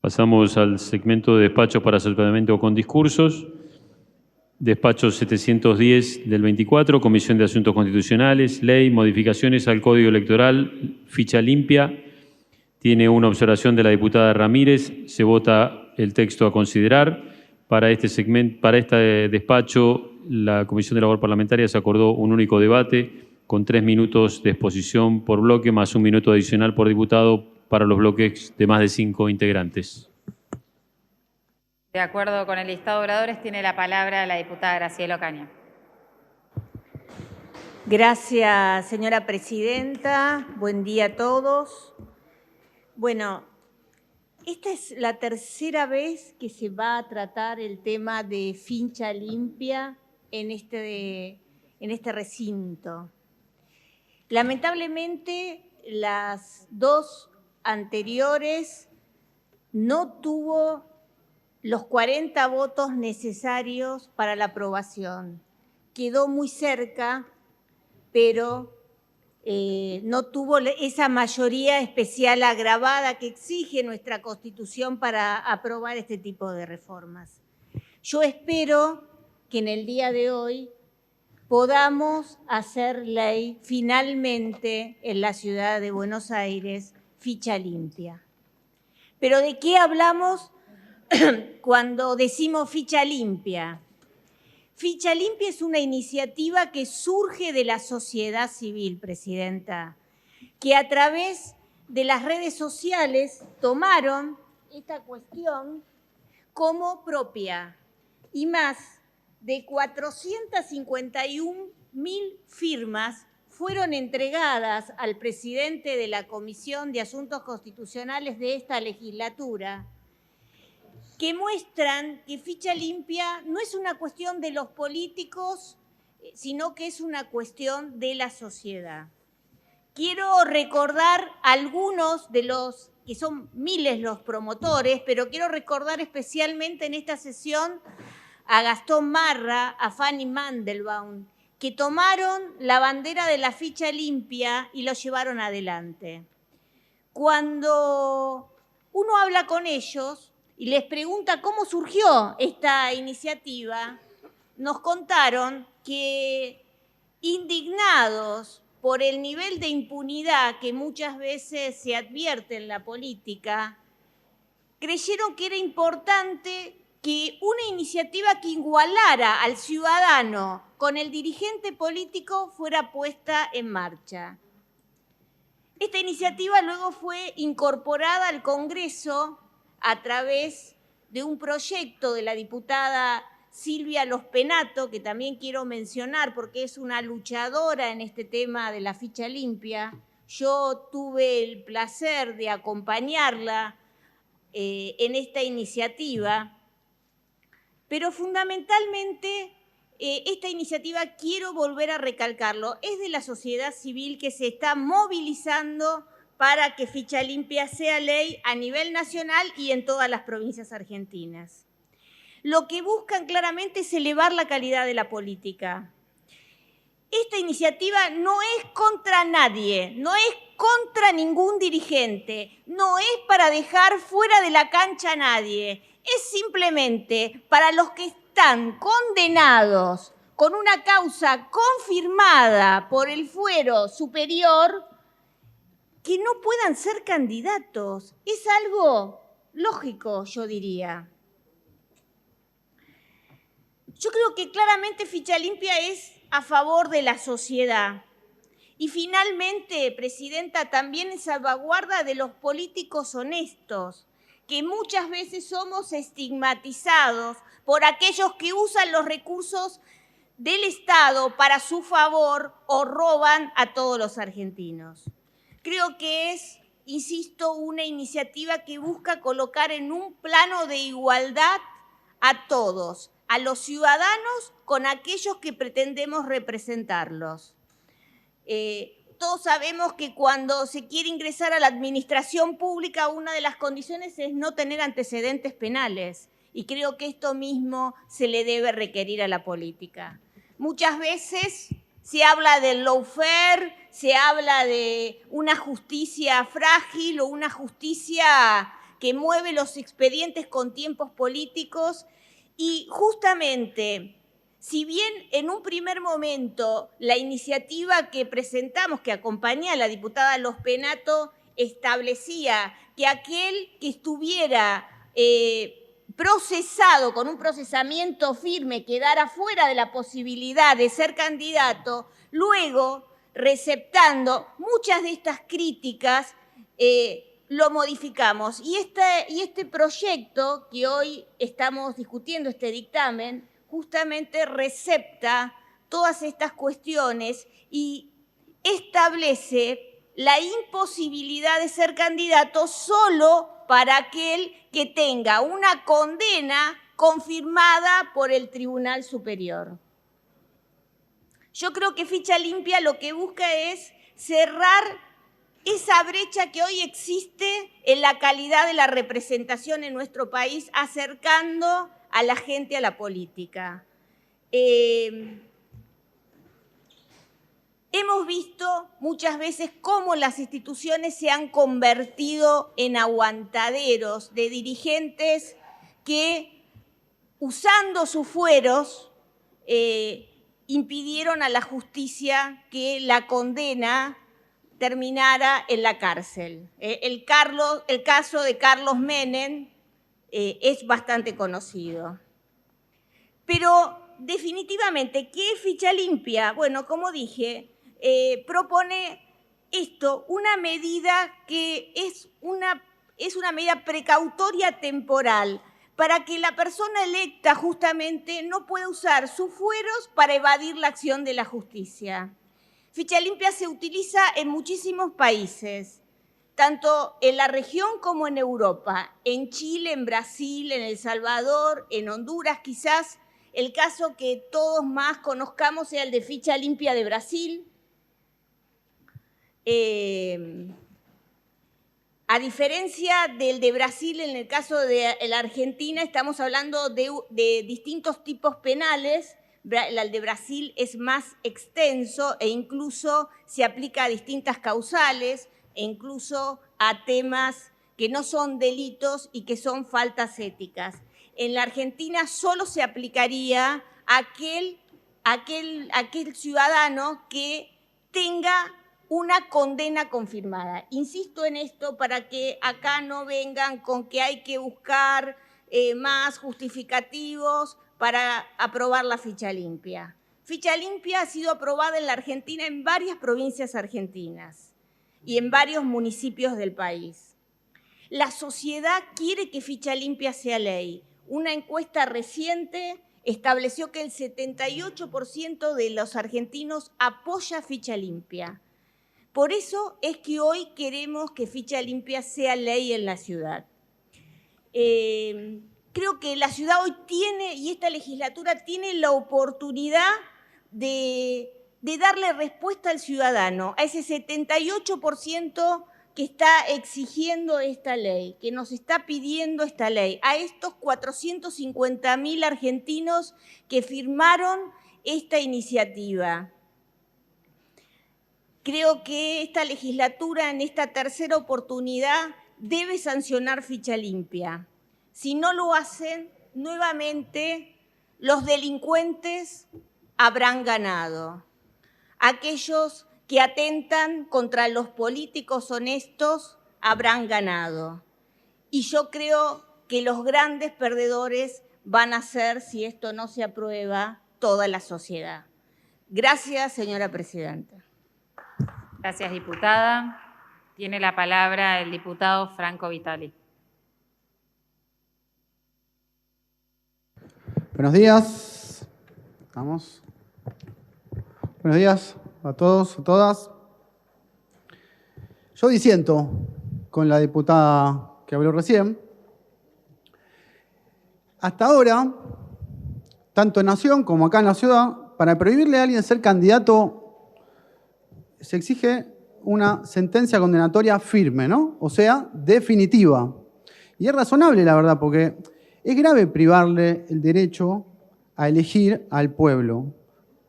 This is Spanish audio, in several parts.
Pasamos al segmento de despachos para asesoramiento con discursos. Despacho 710 del 24, Comisión de Asuntos Constitucionales, Ley, modificaciones al Código Electoral, ficha limpia. Tiene una observación de la diputada Ramírez. Se vota el texto a considerar. Para este despacho, la Comisión de Labor Parlamentaria se acordó un único debate con 3 minutos de exposición por bloque, más 1 minuto adicional por diputado para los bloques de más de 5 integrantes. De acuerdo con el listado de oradores, tiene la palabra la diputada Graciela Ocaña. Gracias, señora presidenta. Buen día a todos. Bueno, esta es la tercera vez que se va a tratar el tema de ficha limpia en este recinto. Lamentablemente, las dos anteriores no tuvo los 40 votos necesarios para la aprobación. Quedó muy cerca, pero no tuvo esa mayoría especial agravada que exige nuestra Constitución para aprobar este tipo de reformas. Yo espero que en el día de hoy podamos hacer ley finalmente en la ciudad de Buenos Aires, ficha limpia. ¿Pero de qué hablamos cuando decimos ficha limpia? Ficha limpia es una iniciativa que surge de la sociedad civil, presidenta, que a través de las redes sociales tomaron esta cuestión como propia y más de 451.000 firmas fueron entregadas al presidente de la Comisión de Asuntos Constitucionales de esta legislatura, que muestran que ficha limpia no es una cuestión de los políticos, sino que es una cuestión de la sociedad. Quiero recordar algunos de los, que son miles los promotores, pero quiero recordar especialmente en esta sesión a Gastón Marra, a Fanny Mandelbaum, que tomaron la bandera de la ficha limpia y lo llevaron adelante. Cuando uno habla con ellos y les pregunta cómo surgió esta iniciativa, nos contaron que, indignados por el nivel de impunidad que muchas veces se advierte en la política, creyeron que era importante que una iniciativa que igualara al ciudadano con el dirigente político fuera puesta en marcha. Esta iniciativa luego fue incorporada al Congreso a través de un proyecto de la diputada Silvia Los Penato, que también quiero mencionar porque es una luchadora en este tema de la ficha limpia. Yo tuve el placer de acompañarla en esta iniciativa, pero fundamentalmente esta iniciativa, quiero volver a recalcarlo, es de la sociedad civil que se está movilizando para que ficha limpia sea ley a nivel nacional y en todas las provincias argentinas. Lo que buscan claramente es elevar la calidad de la política. Esta iniciativa no es contra nadie, no es contra ningún dirigente, no es para dejar fuera de la cancha a nadie, es simplemente para los que están condenados con una causa confirmada por el fuero superior que no puedan ser candidatos. Es algo lógico, yo diría. Yo creo que claramente ficha limpia es a favor de la sociedad. Y finalmente, presidenta, también en salvaguarda de los políticos honestos, que muchas veces somos estigmatizados por aquellos que usan los recursos del Estado para su favor o roban a todos los argentinos. Creo que es, insisto, una iniciativa que busca colocar en un plano de igualdad a todos, a los ciudadanos con aquellos que pretendemos representarlos. Todos sabemos que cuando se quiere ingresar a la administración pública, una de las condiciones es no tener antecedentes penales. Y creo que esto mismo se le debe requerir a la política. Muchas veces se habla del lawfare, se habla de una justicia frágil o una justicia que mueve los expedientes con tiempos políticos y justamente, si bien en un primer momento la iniciativa que presentamos, que acompaña a la diputada Los Penato, establecía que aquel que estuviera procesado con un procesamiento firme quedara fuera de la posibilidad de ser candidato, luego, receptando muchas de estas críticas, lo modificamos. Y este proyecto que hoy estamos discutiendo, este dictamen, justamente recepta todas estas cuestiones y establece la imposibilidad de ser candidato solo para aquel que tenga una condena confirmada por el Tribunal Superior. Yo creo que Ficha Limpia lo que busca es cerrar esa brecha que hoy existe en la calidad de la representación en nuestro país, acercando a la gente a la política. Hemos visto muchas veces cómo las instituciones se han convertido en aguantaderos de dirigentes que, usando sus fueros, impidieron a la justicia que la condena terminara en la cárcel. El caso de Carlos Menem es bastante conocido. Pero definitivamente, ¿qué es Ficha Limpia? Bueno, como dije, propone esto, una medida que es una medida precautoria temporal para que la persona electa justamente no pueda usar sus fueros para evadir la acción de la justicia. Ficha Limpia se utiliza en muchísimos países, tanto en la región como en Europa, en Chile, en Brasil, en El Salvador, en Honduras. Quizás el caso que todos más conozcamos sea el de Ficha Limpia de Brasil. A diferencia del de Brasil, en el caso de la Argentina estamos hablando de distintos tipos penales. El de Brasil es más extenso e incluso se aplica a distintas causales e incluso a temas que no son delitos y que son faltas éticas. En la Argentina solo se aplicaría a aquel ciudadano que tenga una condena confirmada. Insisto en esto para que acá no vengan con que hay que buscar más justificativos para aprobar la Ficha Limpia. Ficha Limpia ha sido aprobada en la Argentina en varias provincias argentinas y en varios municipios del país. La sociedad quiere que Ficha Limpia sea ley. Una encuesta reciente estableció que el 78% de los argentinos apoya Ficha Limpia. Por eso es que hoy queremos que Ficha Limpia sea ley en la ciudad. Creo que la ciudad hoy tiene, y esta legislatura tiene la oportunidad de darle respuesta al ciudadano, a ese 78% que está exigiendo esta ley, que nos está pidiendo esta ley, a estos 450.000 argentinos que firmaron esta iniciativa. Creo que esta legislatura, en esta tercera oportunidad, debe sancionar Ficha Limpia. Si no lo hacen, nuevamente los delincuentes habrán ganado. Aquellos que atentan contra los políticos honestos habrán ganado. Y yo creo que los grandes perdedores van a ser, si esto no se aprueba, toda la sociedad. Gracias, señora presidenta. Gracias, diputada. Tiene la palabra el diputado Franco Vitali. Buenos días. Vamos. Buenos días a todos, a todas. Yo disiento con la diputada que habló recién. Hasta ahora, tanto en Nación como acá en la ciudad, para prohibirle a alguien ser candidato se exige una sentencia condenatoria firme, ¿no? O sea, definitiva. Y es razonable, la verdad, porque es grave privarle el derecho a elegir al pueblo.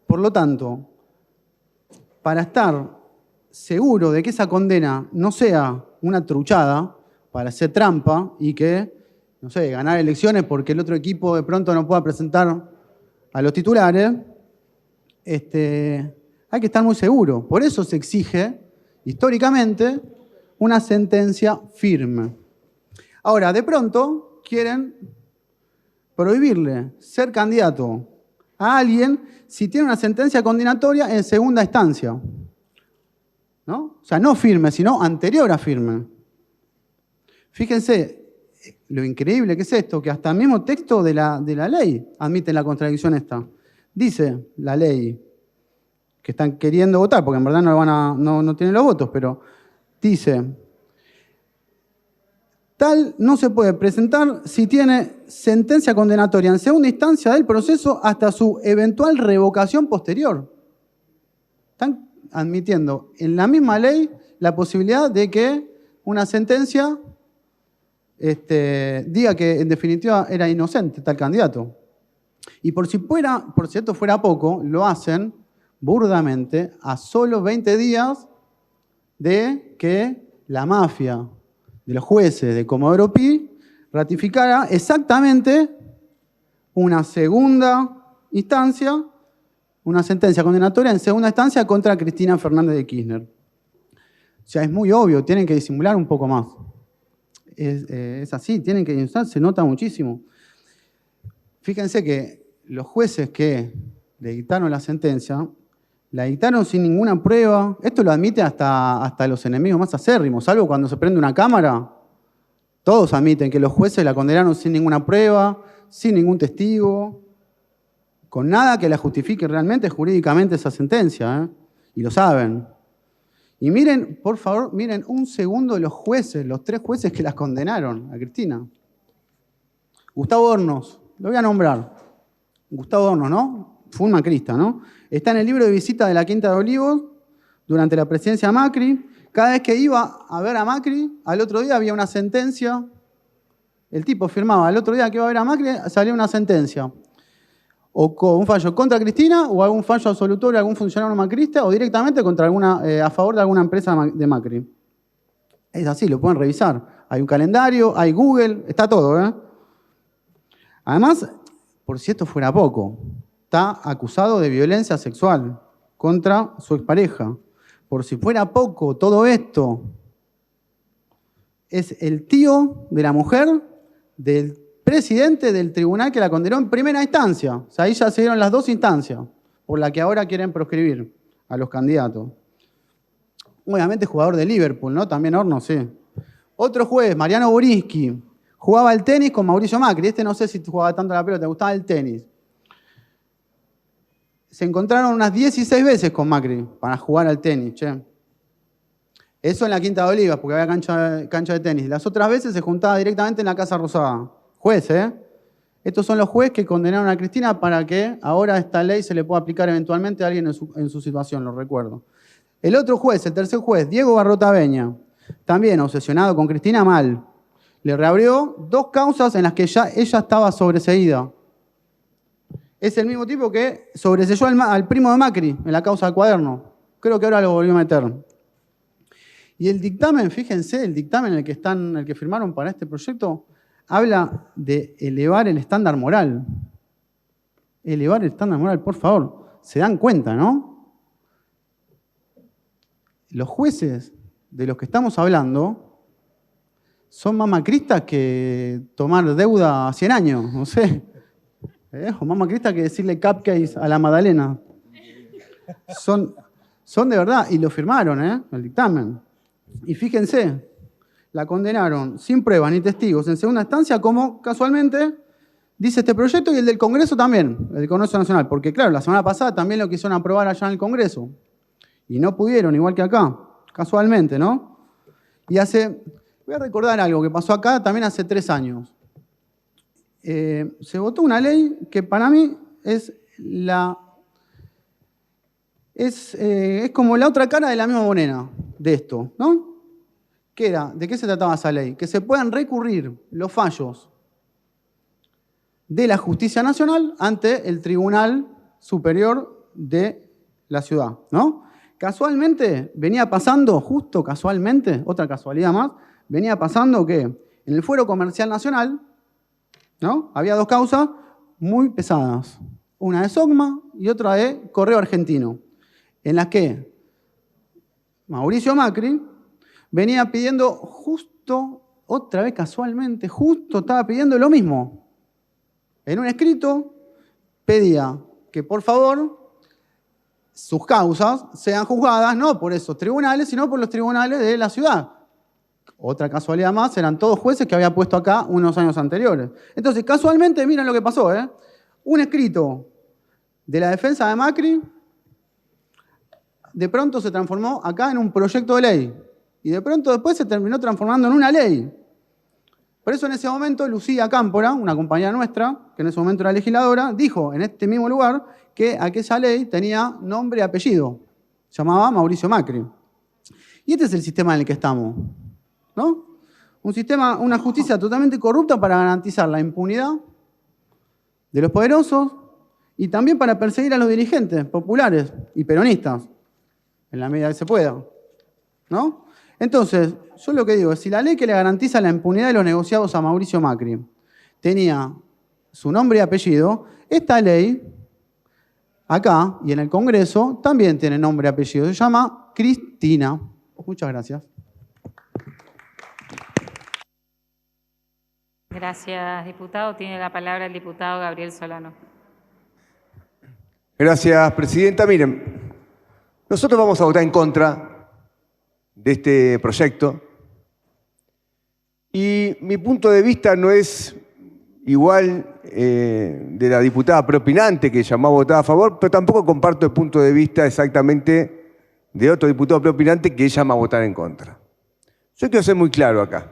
Por lo tanto, para estar seguro de que esa condena no sea una truchada, para hacer trampa y que, no sé, ganar elecciones porque el otro equipo de pronto no pueda presentar a los titulares, hay que estar muy seguro. Por eso se exige, históricamente, una sentencia firme. Ahora, de pronto, quieren prohibirle ser candidato a alguien si tiene una sentencia condenatoria en segunda instancia, ¿no? O sea, no firme, sino anterior a firme. Fíjense lo increíble que es esto, que hasta el mismo texto de la ley admite la contradicción esta. Dice la ley que están queriendo votar, porque en verdad no tienen los votos, pero dice, tal no se puede presentar si tiene sentencia condenatoria en segunda instancia del proceso hasta su eventual revocación posterior. Están admitiendo en la misma ley la posibilidad de que una sentencia diga que en definitiva era inocente tal candidato. Y por si esto fuera poco, lo hacen burdamente a solo 20 días de que la mafia de los jueces de Comodoro Pi ratificara exactamente una segunda instancia, una sentencia condenatoria en segunda instancia contra Cristina Fernández de Kirchner. O sea, es muy obvio, tienen que disimular un poco más. Es así, tienen que disimular, se nota muchísimo. Fíjense que los jueces que le dictaron la sentencia, la dictaron sin ninguna prueba. Esto lo admite hasta los enemigos más acérrimos, salvo cuando se prende una cámara. Todos admiten que los jueces la condenaron sin ninguna prueba, sin ningún testigo, con nada que la justifique realmente jurídicamente esa sentencia, ¿eh? Y lo saben. Y miren, por favor, miren un segundo los jueces, los 3 jueces que las condenaron a Cristina. Gustavo Hornos, lo voy a nombrar. Gustavo Hornos, ¿no? Fue un macrista, ¿no? Está en el libro de visita de la Quinta de Olivos durante la presidencia de Macri. Cada vez que iba a ver a Macri, al otro día había una sentencia. El tipo firmaba, al otro día que iba a ver a Macri, salía una sentencia. O con un fallo contra Cristina, o algún fallo absolutorio de algún funcionario macrista, o directamente contra a favor de alguna empresa de Macri. Es así, lo pueden revisar. Hay un calendario, hay Google, está todo, ¿eh? Además, por si esto fuera poco, está acusado de violencia sexual contra su expareja. Por si fuera poco todo esto, es el tío de la mujer del presidente del tribunal que la condenó en primera instancia. O sea, ahí ya se dieron las 2 instancias por las que ahora quieren proscribir a los candidatos. Obviamente jugador de Liverpool, ¿no? También Hornos, sí. Otro juez, Mariano Borinsky, jugaba al tenis con Mauricio Macri. No sé si jugaba tanto la pelota, te gustaba el tenis. Se encontraron unas 16 veces con Macri para jugar al tenis, che. Eso en la Quinta de Olivas, porque había cancha de tenis. Las otras veces se juntaba directamente en la Casa Rosada. Juez, ¿eh? Estos son los jueces que condenaron a Cristina para que ahora esta ley se le pueda aplicar eventualmente a alguien en su situación, lo recuerdo. El otro juez, el tercer juez, Diego Barrotaveña, también obsesionado con Cristina mal, le reabrió 2 causas en las que ya ella estaba sobreseída. Es el mismo tipo que sobreseyó al primo de Macri en la causa del cuaderno. Creo que ahora lo volvió a meter. Y el dictamen, fíjense, el dictamen el que firmaron para este proyecto, habla de elevar el estándar moral. Elevar el estándar moral, por favor. Se dan cuenta, ¿no? Los jueces de los que estamos hablando son más macristas que tomar deuda a 100 años, no sé. O más macristas que decirle cupcakes a la Magdalena. Son de verdad, y lo firmaron, el dictamen. Y fíjense, la condenaron sin pruebas ni testigos en segunda instancia, como casualmente dice este proyecto, y el del Congreso también, el del Congreso Nacional, porque claro, la semana pasada también lo quisieron aprobar allá en el Congreso, y no pudieron, igual que acá, casualmente, ¿no? Y voy a recordar algo que pasó acá también hace 3 años. Se votó una ley que para mí es como la otra cara de la misma moneda de esto, ¿no? ¿De qué se trataba esa ley? Que se puedan recurrir los fallos de la Justicia Nacional ante el Tribunal Superior de la ciudad, ¿no? Casualmente venía pasando, justo casualmente, otra casualidad más, venía pasando que en el Fuero Comercial Nacional, ¿no?, había dos causas muy pesadas. Una de SOCMA y otra de Correo Argentino, en las que Mauricio Macri venía pidiendo justo, otra vez casualmente, justo estaba pidiendo lo mismo. En un escrito pedía que por favor sus causas sean juzgadas no por esos tribunales, sino por los tribunales de la ciudad. Otra casualidad más, eran todos jueces que había puesto acá unos años anteriores. Entonces, casualmente, miren lo que pasó, ¿eh? Un escrito de la defensa de Macri de pronto se transformó acá en un proyecto de ley. Y de pronto después se terminó transformando en una ley. Por eso en ese momento Lucía Cámpora, una compañera nuestra, que en ese momento era legisladora, dijo en este mismo lugar que aquella ley tenía nombre y apellido. Se llamaba Mauricio Macri. Y este es el sistema en el que estamos, ¿no? Un sistema, una justicia totalmente corrupta para garantizar la impunidad de los poderosos y también para perseguir a los dirigentes populares y peronistas, en la medida que se pueda, ¿no? Entonces, yo lo que digo es, si la ley que le garantiza la impunidad de los negociados a Mauricio Macri tenía su nombre y apellido, esta ley, acá y en el Congreso, también tiene nombre y apellido. Se llama Cristina. Muchas gracias. Gracias, diputado. Tiene la palabra el diputado Gabriel Solano. Gracias, presidenta. Miren, nosotros vamos a votar en contra de este proyecto y mi punto de vista no es igual de la diputada preopinante que llamó a votar a favor, pero tampoco comparto el punto de vista exactamente de otro diputado preopinante que llama a votar en contra. Yo quiero ser muy claro acá.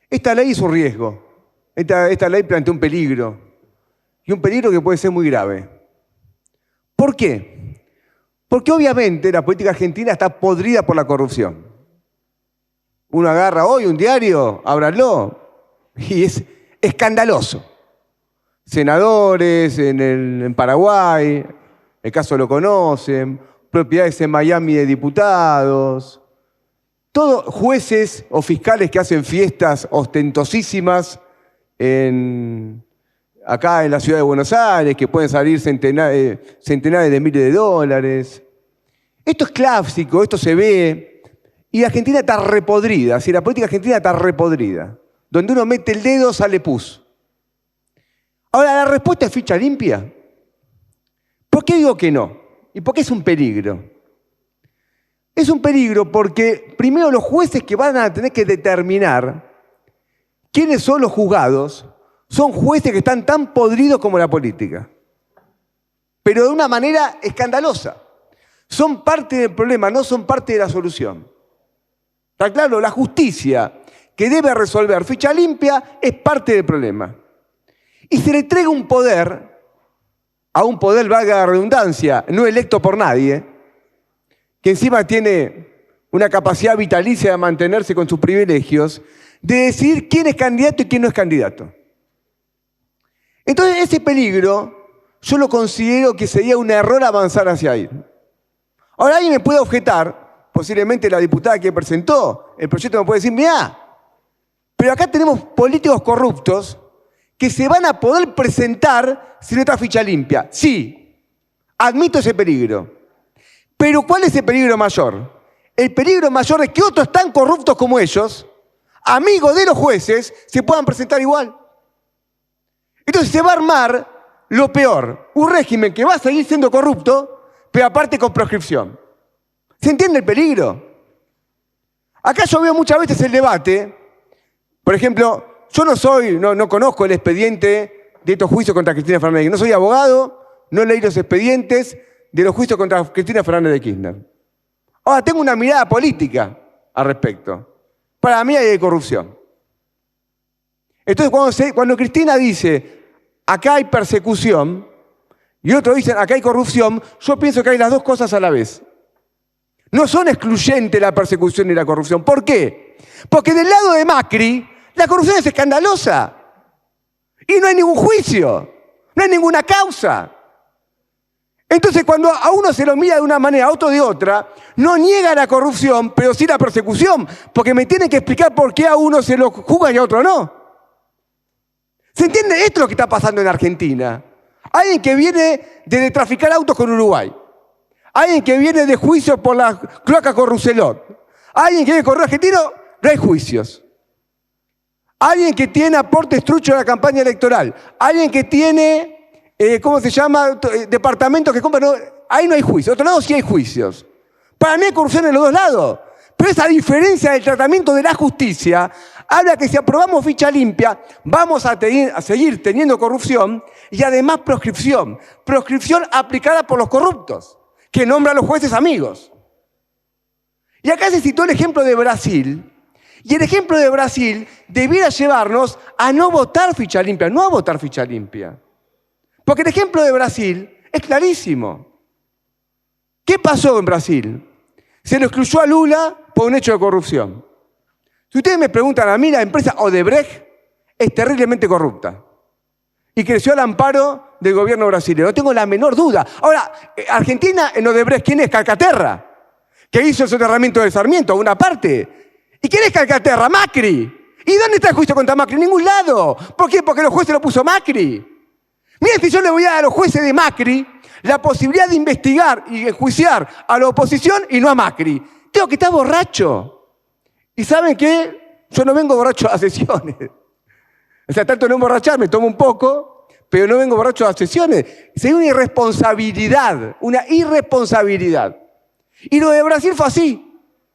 Esta ley es un riesgo. Esta ley plantea un peligro, y un peligro que puede ser muy grave. ¿Por qué? Porque obviamente la política argentina está podrida por la corrupción. Uno agarra hoy un diario, ábranlo, y es escandaloso. Senadores en Paraguay, el caso lo conocen, propiedades en Miami de diputados, todos jueces o fiscales que hacen fiestas ostentosísimas acá en la ciudad de Buenos Aires, que pueden salir centenares de miles de dólares. Esto es clásico, esto se ve, y la Argentina está repodrida, la política argentina está repodrida. Donde uno mete el dedo sale pus. Ahora, la respuesta es ficha limpia. ¿Por qué digo que no? ¿Y por qué es un peligro? Es un peligro porque primero los jueces que van a tener que determinar quiénes son los juzgados son jueces que están tan podridos como la política, pero de una manera escandalosa. Son parte del problema, no son parte de la solución. ¿Está claro? La justicia que debe resolver ficha limpia es parte del problema. Y se le entrega un poder, a un poder, valga la redundancia, no electo por nadie, que encima tiene una capacidad vitalicia de mantenerse con sus privilegios, de decidir quién es candidato y quién no es candidato. Entonces, ese peligro, yo lo considero que sería un error avanzar hacia ahí. Ahora, alguien me puede objetar, posiblemente la diputada que presentó el proyecto me puede decir, mirá, pero acá tenemos políticos corruptos que se van a poder presentar sin esta ficha limpia. Sí, admito ese peligro. Pero ¿cuál es el peligro mayor? El peligro mayor es que otros tan corruptos como ellos, amigos de los jueces, se puedan presentar igual. Entonces se va a armar lo peor, un régimen que va a seguir siendo corrupto, pero aparte con proscripción. ¿Se entiende el peligro? Acá yo veo muchas veces el debate, por ejemplo, yo no conozco el expediente de estos juicios contra Cristina Fernández, no soy abogado, no leí los expedientes de los juicios contra Cristina Fernández de Kirchner. Ahora, tengo una mirada política al respecto. Para mí hay corrupción. Entonces, cuando Cristina dice, acá hay persecución, y otros dicen, acá hay corrupción, yo pienso que hay las dos cosas a la vez. No son excluyentes la persecución y la corrupción. ¿Por qué? Porque del lado de Macri, la corrupción es escandalosa. Y no hay ningún juicio, no hay ninguna causa. Entonces, cuando a uno se lo mira de una manera, a otro de otra, no niega la corrupción, pero sí la persecución, porque me tienen que explicar por qué a uno se lo juzga y a otro no. ¿Se entiende? Esto es lo que está pasando en Argentina. Alguien que viene de traficar autos con Uruguay. Alguien que viene de juicio por la cloaca con Rousselot. Alguien que viene de correo argentino, no hay juicios. Alguien que tiene aportes truchos a la campaña electoral. Alguien que tiene... ¿cómo se llama? Departamentos que compran. No, ahí no hay juicio. Otro lado sí hay juicios. Para mí hay corrupción en los dos lados. Pero esa diferencia del tratamiento de la justicia habla que si aprobamos ficha limpia, vamos a seguir teniendo corrupción y además proscripción. Proscripción aplicada por los corruptos, que nombran a los jueces amigos. Y acá se citó el ejemplo de Brasil. Y el ejemplo de Brasil debiera llevarnos a no votar ficha limpia, no a votar ficha limpia. Porque el ejemplo de Brasil es clarísimo. ¿Qué pasó en Brasil? Se lo excluyó a Lula por un hecho de corrupción. Si ustedes me preguntan a mí, la empresa Odebrecht es terriblemente corrupta. Y creció al amparo del gobierno brasileño. No tengo la menor duda. Ahora, Argentina en Odebrecht, ¿quién es? Calcaterra, que hizo el soterramiento de Sarmiento, una parte. ¿Y quién es Calcaterra? Macri. ¿Y dónde está el juicio contra Macri? En ningún lado. ¿Por qué? Porque los jueces lo puso Macri. Miren, si yo le voy a dar a los jueces de Macri la posibilidad de investigar y enjuiciar a la oposición y no a Macri, tengo que estar borracho. ¿Y saben qué? Yo no vengo borracho a sesiones. O sea, tanto no emborracharme, tomo un poco, pero no vengo borracho a sesiones. Sería una irresponsabilidad, una irresponsabilidad. Y lo de Brasil fue así.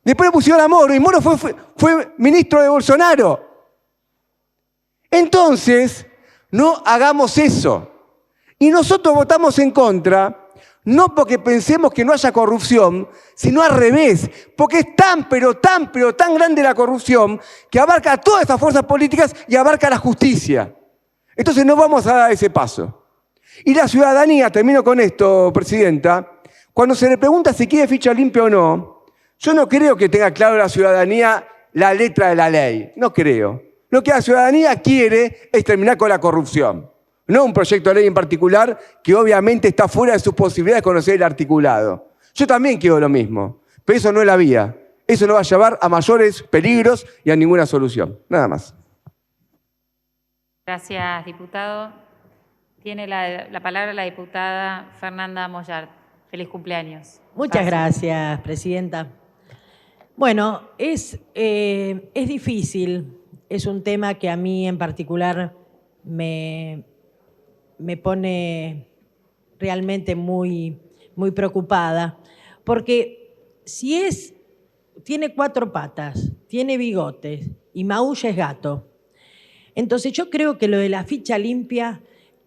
Después le pusieron a Moro, y Moro fue ministro de Bolsonaro. Entonces, no hagamos eso. Y nosotros votamos en contra, no porque pensemos que no haya corrupción, sino al revés, porque es tan, pero tan grande la corrupción que abarca a todas estas fuerzas políticas y abarca la justicia. Entonces no vamos a dar ese paso. Y la ciudadanía, termino con esto, Presidenta, cuando se le pregunta si quiere ficha limpia o no, yo no creo que tenga claro la ciudadanía la letra de la ley, no creo. Lo que la ciudadanía quiere es terminar con la corrupción. No un proyecto de ley en particular que obviamente está fuera de sus posibilidades de conocer el articulado. Yo también quiero lo mismo, pero eso no es la vía. Eso no va a llevar a mayores peligros y a ninguna solución. Nada más. Gracias, diputado. Tiene la palabra la diputada Fernanda Moyart. Feliz cumpleaños. Muchas gracias, Presidenta. Bueno, es difícil. Es un tema que a mí en particular me pone realmente muy preocupada, porque si tiene 4 patas, tiene bigotes y maulla es gato, entonces yo creo que lo de la ficha limpia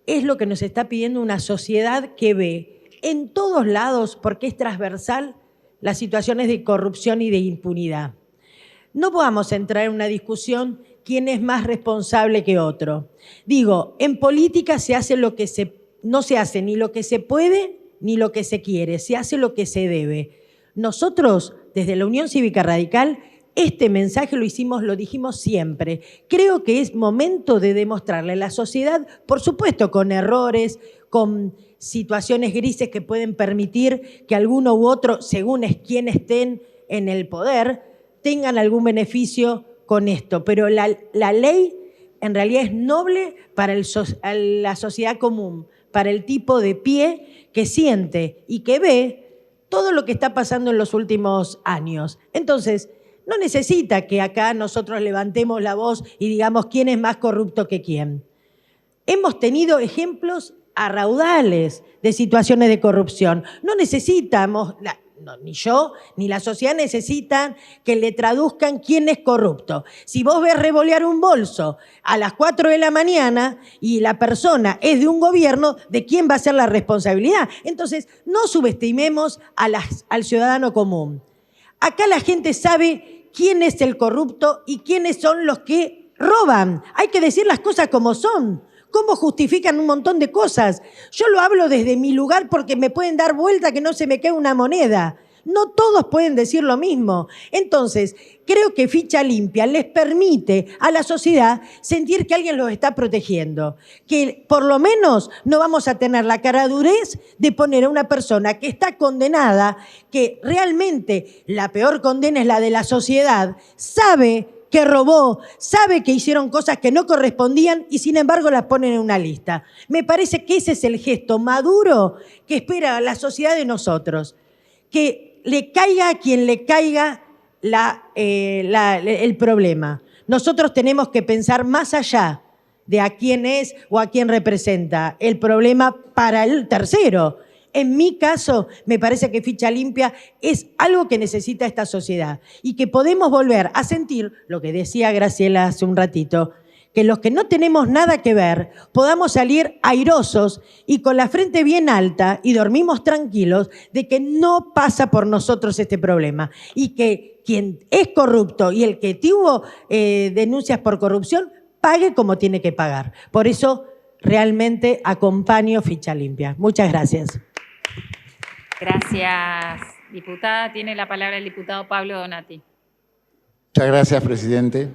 es lo que nos está pidiendo una sociedad que ve en todos lados, porque es transversal, las situaciones de corrupción y de impunidad. No podamos entrar en una discusión quién es más responsable que otro. Digo, en política se hace no se hace ni lo que se puede ni lo que se quiere, se hace lo que se debe. Nosotros, desde la Unión Cívica Radical, este mensaje lo dijimos siempre. Creo que es momento de demostrarle a la sociedad, por supuesto con errores, con situaciones grises que pueden permitir que alguno u otro, según quién estén en el poder, tengan algún beneficio con esto, pero la ley en realidad es noble para la sociedad común, para el tipo de pie que siente y que ve todo lo que está pasando en los últimos años. Entonces, no necesita que acá nosotros levantemos la voz y digamos quién es más corrupto que quién. Hemos tenido ejemplos a raudales de situaciones de corrupción. No necesitamos... ni yo ni la sociedad necesitan que le traduzcan quién es corrupto. Si vos ves revolear un bolso a las 4 de la mañana y la persona es de un gobierno, ¿de quién va a ser la responsabilidad? Entonces, no subestimemos al ciudadano común. Acá la gente sabe quién es el corrupto y quiénes son los que roban. Hay que decir las cosas como son. ¿Cómo justifican un montón de cosas? Yo lo hablo desde mi lugar porque me pueden dar vuelta que no se me cae una moneda. No todos pueden decir lo mismo. Entonces, creo que Ficha Limpia les permite a la sociedad sentir que alguien los está protegiendo, que por lo menos no vamos a tener la caradurez de poner a una persona que está condenada, que realmente la peor condena es la de la sociedad, sabe que robó, sabe que hicieron cosas que no correspondían y sin embargo las ponen en una lista. Me parece que ese es el gesto maduro que espera la sociedad de nosotros. Que le caiga a quien le caiga el problema. Nosotros tenemos que pensar más allá de a quién es o a quién representa el problema para el tercero. En mi caso, me parece que Ficha Limpia es algo que necesita esta sociedad y que podemos volver a sentir, lo que decía Graciela hace un ratito, que los que no tenemos nada que ver podamos salir airosos y con la frente bien alta y dormimos tranquilos de que no pasa por nosotros este problema y que quien es corrupto y el que tuvo denuncias por corrupción pague como tiene que pagar. Por eso realmente acompaño Ficha Limpia. Muchas gracias. Gracias, diputada. Tiene la palabra el diputado Pablo Donati. Muchas gracias, presidente.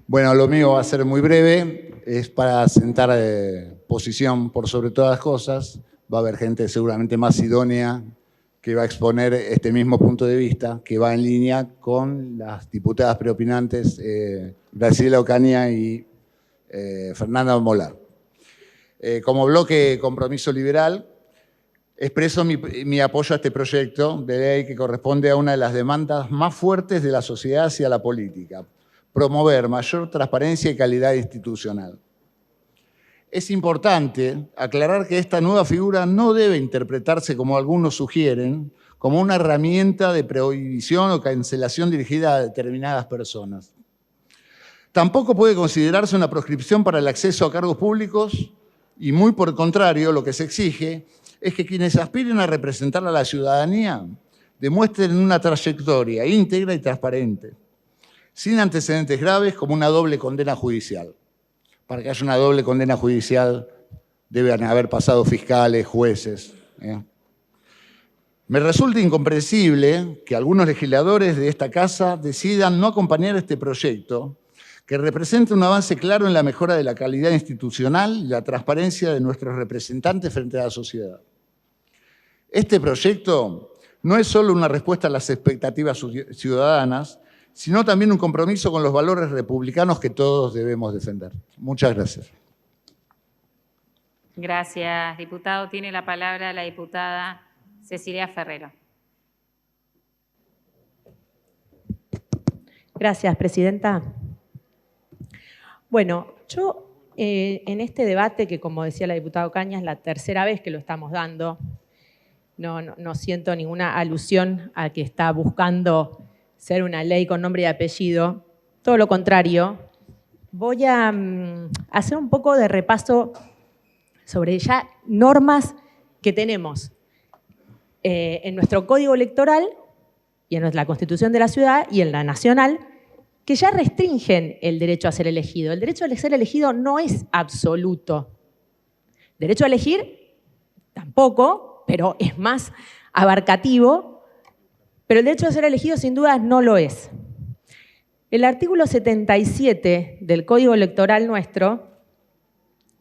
Bueno, lo mío va a ser muy breve. Es para sentar posición por sobre todas las cosas. Va a haber gente seguramente más idónea que va a exponer este mismo punto de vista, que va en línea con las diputadas preopinantes Graciela Ocaña y Fernanda Molar. Como bloque Compromiso Liberal, expreso mi apoyo a este proyecto de ley que corresponde a una de las demandas más fuertes de la sociedad hacia la política: promover mayor transparencia y calidad institucional. Es importante aclarar que esta nueva figura no debe interpretarse, como algunos sugieren, como una herramienta de prohibición o cancelación dirigida a determinadas personas. Tampoco puede considerarse una proscripción para el acceso a cargos públicos y, muy por el contrario, lo que se exige es que quienes aspiren a representar a la ciudadanía demuestren una trayectoria íntegra y transparente, sin antecedentes graves como una doble condena judicial. Para que haya una doble condena judicial deben haber pasado fiscales, jueces. Me resulta incomprensible que algunos legisladores de esta casa decidan no acompañar este proyecto, que representa un avance claro en la mejora de la calidad institucional y la transparencia de nuestros representantes frente a la sociedad. Este proyecto no es solo una respuesta a las expectativas ciudadanas, sino también un compromiso con los valores republicanos que todos debemos defender. Muchas gracias. Gracias, diputado. Tiene la palabra la diputada Cecilia Ferrero. Gracias, presidenta. Bueno, yo en este debate, que como decía la diputada Ocaña, es la tercera vez que lo estamos dando, no siento ninguna alusión a que está buscando ser una ley con nombre y apellido, todo lo contrario. Voy a hacer un poco de repaso sobre ya normas que tenemos en nuestro Código Electoral y en la Constitución de la Ciudad y en la Nacional, que ya restringen el derecho a ser elegido. El derecho a ser elegido no es absoluto. Derecho a elegir, tampoco, pero es más abarcativo. Pero el derecho a ser elegido, sin duda, no lo es. El artículo 77 del Código Electoral nuestro,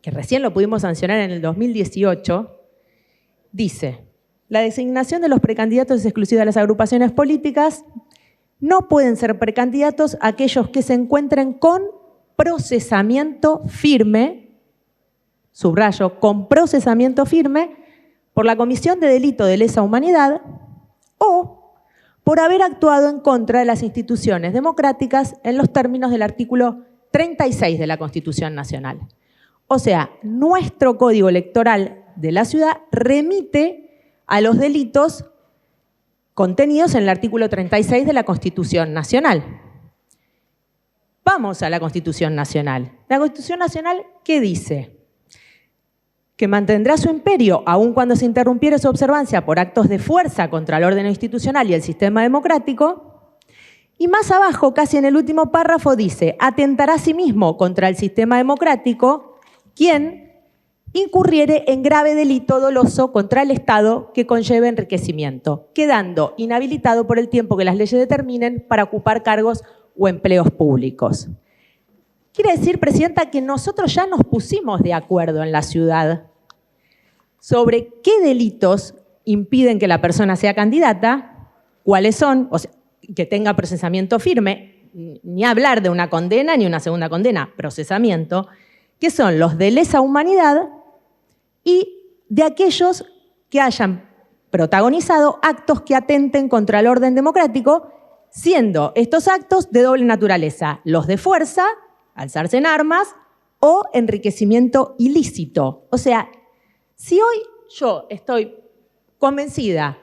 que recién lo pudimos sancionar en el 2018, dice: la designación de los precandidatos es exclusiva de las agrupaciones políticas. No pueden ser precandidatos aquellos que se encuentren con procesamiento firme, subrayo, con procesamiento firme, por la comisión de delito de lesa humanidad o por haber actuado en contra de las instituciones democráticas en los términos del artículo 36 de la Constitución Nacional. O sea, nuestro Código Electoral de la Ciudad remite a los delitos contenidos en el artículo 36 de la Constitución Nacional. Vamos a la Constitución Nacional. La Constitución Nacional, ¿qué dice? Que mantendrá su imperio aun cuando se interrumpiere su observancia por actos de fuerza contra el orden institucional y el sistema democrático. Y más abajo, casi en el último párrafo, dice: atentará a sí mismo contra el sistema democrático quien incurriere en grave delito doloso contra el Estado que conlleve enriquecimiento, quedando inhabilitado por el tiempo que las leyes determinen para ocupar cargos o empleos públicos. Quiere decir, Presidenta, que nosotros ya nos pusimos de acuerdo en la ciudad sobre qué delitos impiden que la persona sea candidata, cuáles son, o sea, que tenga procesamiento firme, ni hablar de una condena ni una segunda condena, procesamiento, que son los de lesa humanidad y de aquellos que hayan protagonizado actos que atenten contra el orden democrático, siendo estos actos de doble naturaleza, los de fuerza, alzarse en armas, o enriquecimiento ilícito. O sea, si hoy yo estoy convencida,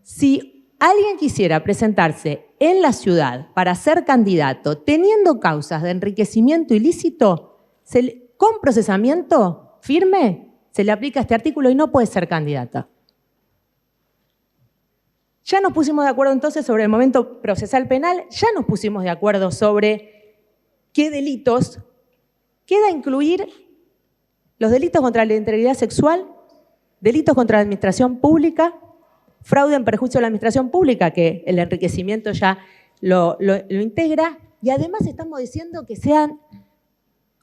si alguien quisiera presentarse en la ciudad para ser candidato teniendo causas de enriquecimiento ilícito, con procesamiento firme, se le aplica este artículo y no puede ser candidata. Ya nos pusimos de acuerdo entonces sobre el momento procesal penal, ya nos pusimos de acuerdo sobre qué delitos queda incluir los delitos contra la integridad sexual, delitos contra la administración pública, fraude en perjuicio de la administración pública, que el enriquecimiento ya lo integra, y además estamos diciendo que sean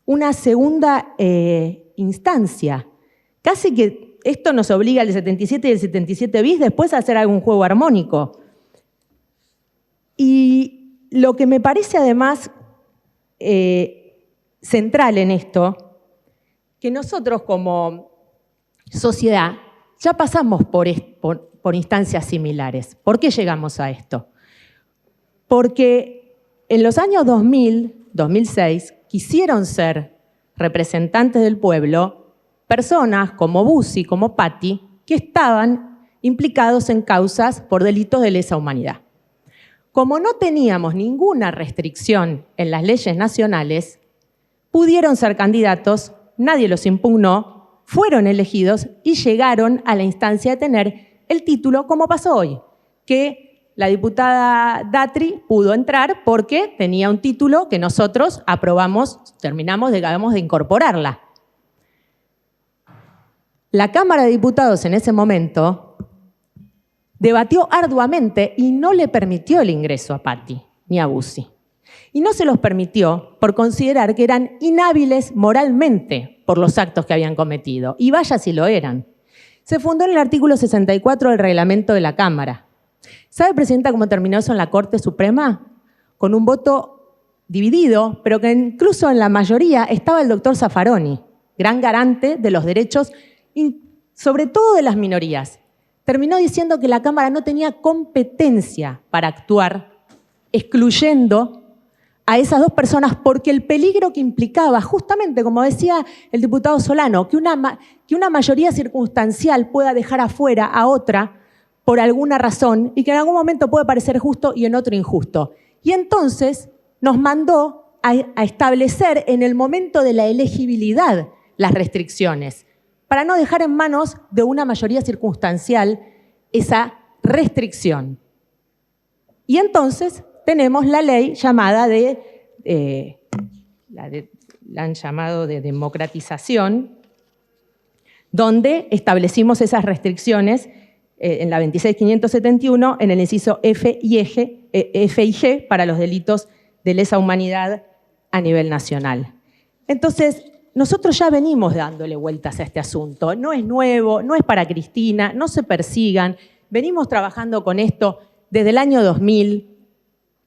una segunda instancia. Casi que esto nos obliga al 77 y el 77 bis después a hacer algún juego armónico. Y lo que me parece además central en esto, que nosotros como sociedad ya pasamos por instancias similares. ¿Por qué llegamos a esto? Porque en los años 2000, 2006, quisieron ser representantes del pueblo personas como Bussi, como Patti, que estaban implicados en causas por delitos de lesa humanidad. Como no teníamos ninguna restricción en las leyes nacionales, pudieron ser candidatos, nadie los impugnó, fueron elegidos y llegaron a la instancia de tener el título, como pasó hoy, que la diputada Datri pudo entrar porque tenía un título que nosotros aprobamos, terminamos de incorporarla. La Cámara de Diputados en ese momento debatió arduamente y no le permitió el ingreso a Patti ni a Bussi. Y no se los permitió por considerar que eran inhábiles moralmente por los actos que habían cometido. Y vaya si lo eran. Se fundó en el artículo 64 del reglamento de la Cámara. ¿Sabe, Presidenta, cómo terminó eso en la Corte Suprema? Con un voto dividido, pero que incluso en la mayoría estaba el doctor Zaffaroni, gran garante de los derechos, sobre todo de las minorías. Terminó diciendo que la Cámara no tenía competencia para actuar, excluyendo a esas dos personas porque el peligro que implicaba, justamente como decía el diputado Solano, que una mayoría circunstancial pueda dejar afuera a otra por alguna razón y que en algún momento puede parecer justo y en otro injusto. Y entonces nos mandó a establecer en el momento de la elegibilidad las restricciones, para no dejar en manos de una mayoría circunstancial esa restricción. Y entonces tenemos la ley llamada la han llamado de democratización, donde establecimos esas restricciones en la 26.571 en el inciso F y G para los delitos de lesa humanidad a nivel nacional. Entonces, nosotros ya venimos dándole vueltas a este asunto. No es nuevo, no es para Cristina, no se persigan. Venimos trabajando con esto desde el año 2000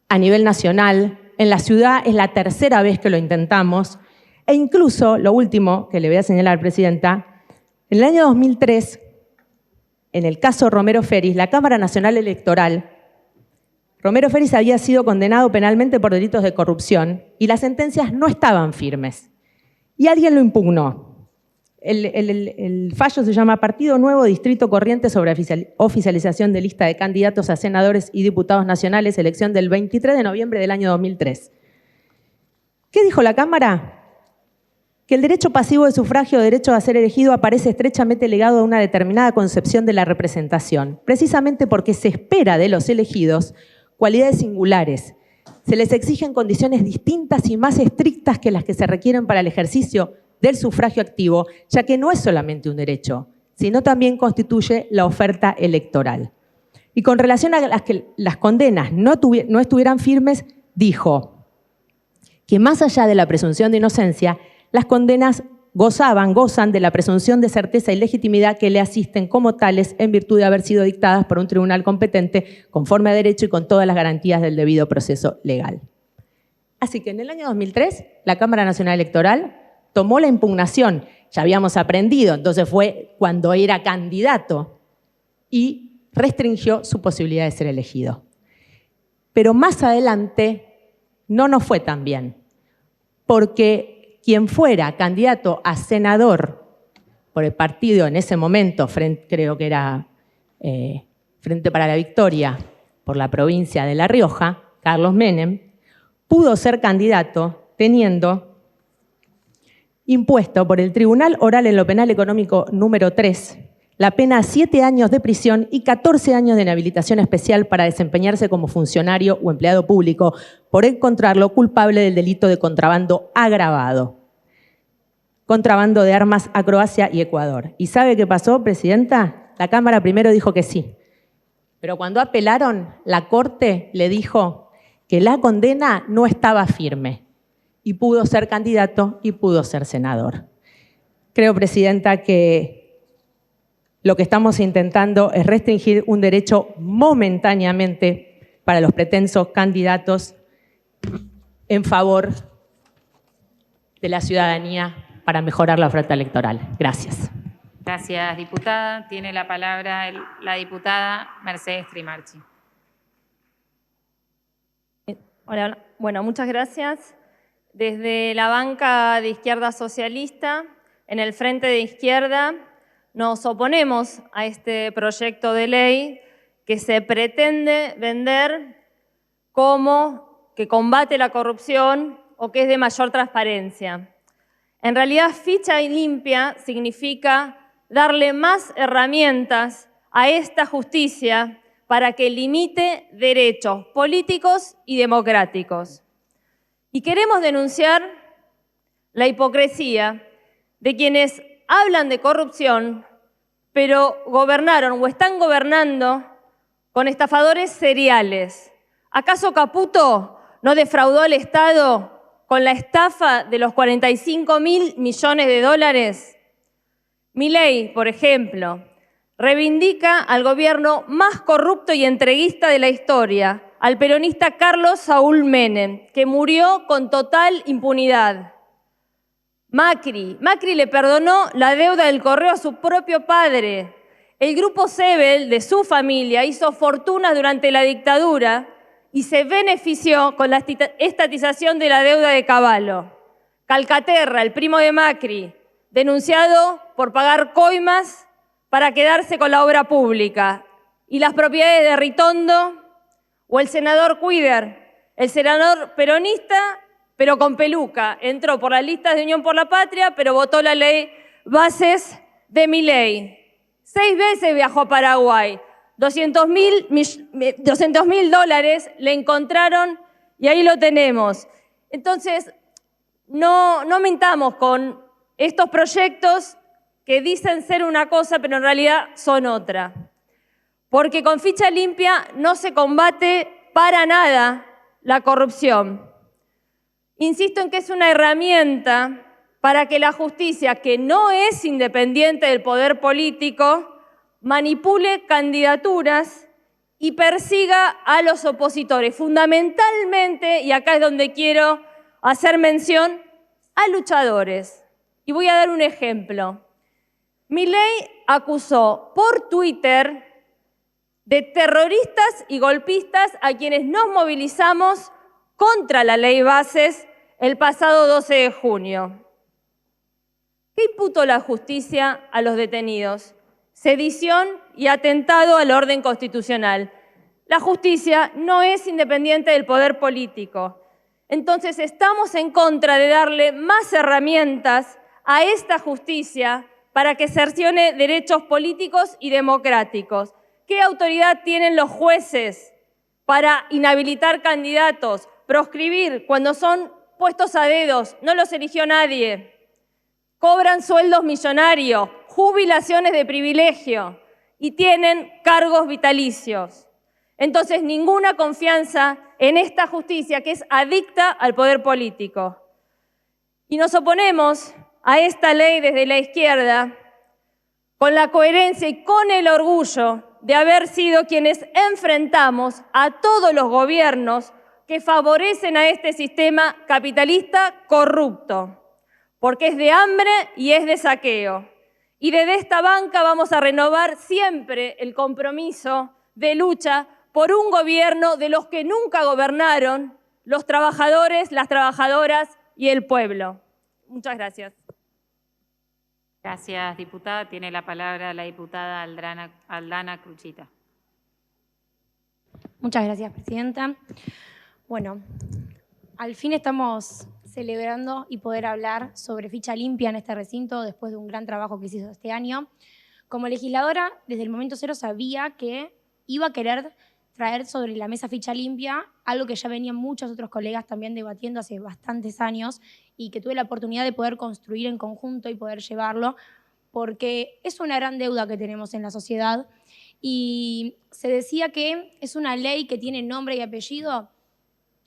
a nivel nacional. En la ciudad es la tercera vez que lo intentamos. E incluso, lo último que le voy a señalar, Presidenta, en el año 2003, en el caso Romero Feris, la Cámara Nacional Electoral, Romero Feris había sido condenado penalmente por delitos de corrupción y las sentencias no estaban firmes. Y alguien lo impugnó. El fallo se llama Partido Nuevo Distrito Corriente sobre oficialización de lista de candidatos a senadores y diputados nacionales, elección del 23 de noviembre del año 2003. ¿Qué dijo la Cámara? Que el derecho pasivo de sufragio o derecho a ser elegido aparece estrechamente ligado a una determinada concepción de la representación, precisamente porque se espera de los elegidos cualidades singulares. Se les exigen condiciones distintas y más estrictas que las que se requieren para el ejercicio del sufragio activo, ya que no es solamente un derecho, sino también constituye la oferta electoral. Y con relación a las que las condenas no estuvieran firmes, dijo que más allá de la presunción de inocencia, las condenas gozan de la presunción de certeza y legitimidad que le asisten como tales en virtud de haber sido dictadas por un tribunal competente conforme a derecho y con todas las garantías del debido proceso legal. Así que en el año 2003, la Cámara Nacional Electoral tomó la impugnación, ya habíamos aprendido, entonces fue cuando era candidato, y restringió su posibilidad de ser elegido. Pero más adelante no nos fue tan bien, porque quien fuera candidato a senador por el partido en ese momento, creo que era Frente para la Victoria, por la provincia de La Rioja, Carlos Menem, pudo ser candidato teniendo impuesto por el Tribunal Oral en lo Penal Económico número 3 la pena a 7 años de prisión y 14 años de inhabilitación especial para desempeñarse como funcionario o empleado público por encontrarlo culpable del delito de contrabando agravado. Contrabando de armas a Croacia y Ecuador. ¿Y sabe qué pasó, Presidenta? La Cámara primero dijo que sí, pero cuando apelaron, la Corte le dijo que la condena no estaba firme y pudo ser candidato y pudo ser senador. Creo, Presidenta, que lo que estamos intentando es restringir un derecho momentáneamente para los pretensos candidatos en favor de la ciudadanía para mejorar la oferta electoral. Gracias. Gracias, diputada. Tiene la palabra la diputada Mercedes Trimarchi. Hola, bueno, muchas gracias. Desde la banca de Izquierda Socialista, en el Frente de Izquierda, nos oponemos a este proyecto de ley que se pretende vender como que combate la corrupción o que es de mayor transparencia. En realidad, ficha limpia significa darle más herramientas a esta justicia para que limite derechos políticos y democráticos. Y queremos denunciar la hipocresía de quienes hablan de corrupción, pero gobernaron o están gobernando con estafadores seriales. ¿Acaso Caputo no defraudó al Estado con la estafa de los 45.000 millones de dólares? Milei, por ejemplo, reivindica al gobierno más corrupto y entreguista de la historia, al peronista Carlos Saúl Menem, que murió con total impunidad. Macri le perdonó la deuda del correo a su propio padre. El grupo Sebel de su familia hizo fortunas durante la dictadura y se benefició con la estatización de la deuda de Cavallo. Calcaterra, el primo de Macri, denunciado por pagar coimas para quedarse con la obra pública. Y las propiedades de Ritondo, o el senador Cuider, el senador peronista, pero con peluca. Entró por las listas de Unión por la Patria, pero votó la ley Bases de Milei. 6 veces viajó a Paraguay. $200.000 dólares le encontraron y ahí lo tenemos. Entonces, no mintamos con estos proyectos que dicen ser una cosa, pero en realidad son otra. Porque con ficha limpia no se combate para nada la corrupción. Insisto en que es una herramienta para que la justicia, que no es independiente del poder político, manipule candidaturas y persiga a los opositores. Fundamentalmente, y acá es donde quiero hacer mención, a luchadores. Y voy a dar un ejemplo. Milei acusó por Twitter de terroristas y golpistas a quienes nos movilizamos contra la ley Bases el pasado 12 de junio. ¿Qué imputó la justicia a los detenidos? Sedición y atentado al orden constitucional. La justicia no es independiente del poder político. Entonces estamos en contra de darle más herramientas a esta justicia para que cercione derechos políticos y democráticos. ¿Qué autoridad tienen los jueces para inhabilitar candidatos, proscribir cuando son puestos a dedos, no los eligió nadie? cobran sueldos millonarios, jubilaciones de privilegio y tienen cargos vitalicios. Entonces, ninguna confianza en esta justicia que es adicta al poder político. Y nos oponemos a esta ley desde la izquierda con la coherencia y con el orgullo de haber sido quienes enfrentamos a todos los gobiernos que favorecen a este sistema capitalista corrupto, porque es de hambre y es de saqueo. Y desde esta banca vamos a renovar siempre el compromiso de lucha por un gobierno de los que nunca gobernaron, los trabajadores, las trabajadoras y el pueblo. Muchas gracias. Gracias, diputada. Tiene la palabra la diputada Aldana Cruchita. Muchas gracias, presidenta. Bueno, al fin estamos celebrando y poder hablar sobre ficha limpia en este recinto después de un gran trabajo que se hizo este año. Como legisladora, desde el momento cero sabía que iba a querer traer sobre la mesa ficha limpia, algo que ya venían muchos otros colegas también debatiendo hace bastantes años y que tuve la oportunidad de poder construir en conjunto y poder llevarlo, porque es una gran deuda que tenemos en la sociedad. Y se decía que es una ley que tiene nombre y apellido.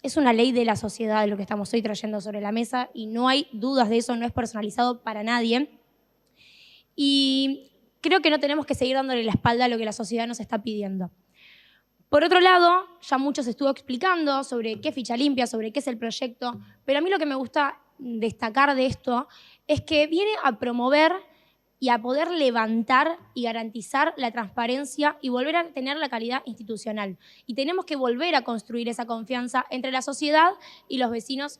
Es una ley de la sociedad de lo que estamos hoy trayendo sobre la mesa y no hay dudas de eso, no es personalizado para nadie. Y creo que no tenemos que seguir dándole la espalda a lo que la sociedad nos está pidiendo. Por otro lado, ya mucho se estuvo explicando sobre qué es ficha limpia, sobre qué es el proyecto, pero a mí lo que me gusta destacar de esto es que viene a promover y a poder levantar y garantizar la transparencia y volver a tener la calidad institucional. Y tenemos que volver a construir esa confianza entre la sociedad y los vecinos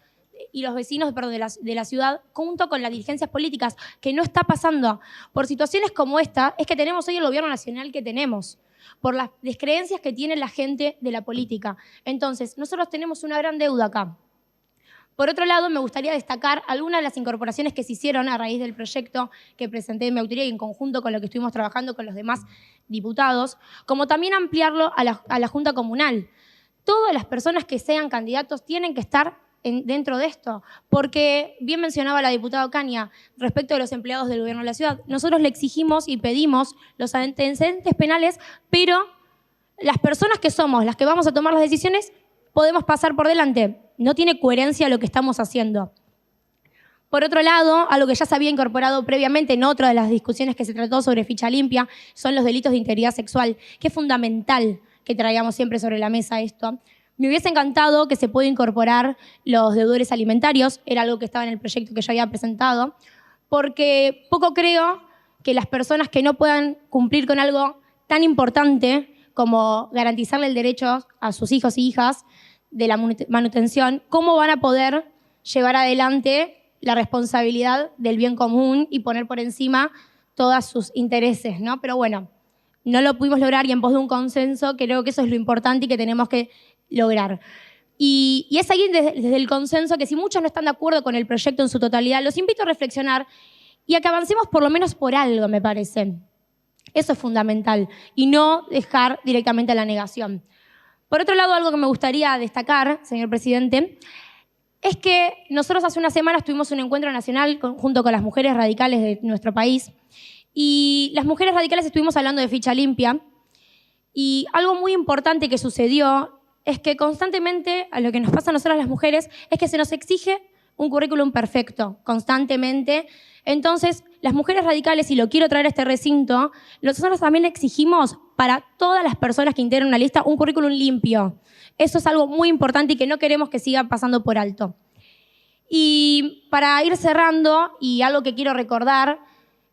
de la ciudad, junto con las dirigencias políticas, que no está pasando. Por situaciones como esta, es que tenemos hoy el gobierno nacional que tenemos, por las descreencias que tiene la gente de la política. Entonces, nosotros tenemos una gran deuda acá. Por otro lado, me gustaría destacar algunas de las incorporaciones que se hicieron a raíz del proyecto que presenté en mi autoría y en conjunto con lo que estuvimos trabajando con los demás diputados, como también ampliarlo a la Junta Comunal. Todas las personas que sean candidatos tienen que estar dentro de esto, porque bien mencionaba la diputada Ocaña respecto de los empleados del gobierno de la ciudad, nosotros le exigimos y pedimos los antecedentes penales, pero las personas que somos, las que vamos a tomar las decisiones, podemos pasar por delante. No tiene coherencia lo que estamos haciendo. Por otro lado, algo que ya se había incorporado previamente en otra de las discusiones que se trató sobre ficha limpia, son los delitos de integridad sexual, que es fundamental que traigamos siempre sobre la mesa esto. Me hubiese encantado que se pueda incorporar los deudores alimentarios, era algo que estaba en el proyecto que yo había presentado, porque poco creo que las personas que no puedan cumplir con algo tan importante como garantizarle el derecho a sus hijos y hijas de la manutención, ¿cómo van a poder llevar adelante la responsabilidad del bien común y poner por encima todos sus intereses, ¿no? Pero bueno, no lo pudimos lograr y en pos de un consenso creo que eso es lo importante y que tenemos que lograr. Y es ahí desde el consenso que si muchos no están de acuerdo con el proyecto en su totalidad, los invito a reflexionar y a que avancemos por lo menos por algo, me parece. Eso es fundamental y no dejar directamente a la negación. Por otro lado, algo que me gustaría destacar, señor presidente, es que nosotros hace unas semanas tuvimos un encuentro nacional junto con las mujeres radicales de nuestro país y las mujeres radicales estuvimos hablando de ficha limpia y algo muy importante que sucedió es que constantemente a lo que nos pasa a nosotras las mujeres es que se nos exige un currículum perfecto, constantemente. Entonces, las mujeres radicales, y lo quiero traer a este recinto, nosotros también exigimos para todas las personas que integran una lista un currículum limpio. Eso es algo muy importante y que no queremos que siga pasando por alto. Y para ir cerrando, y algo que quiero recordar,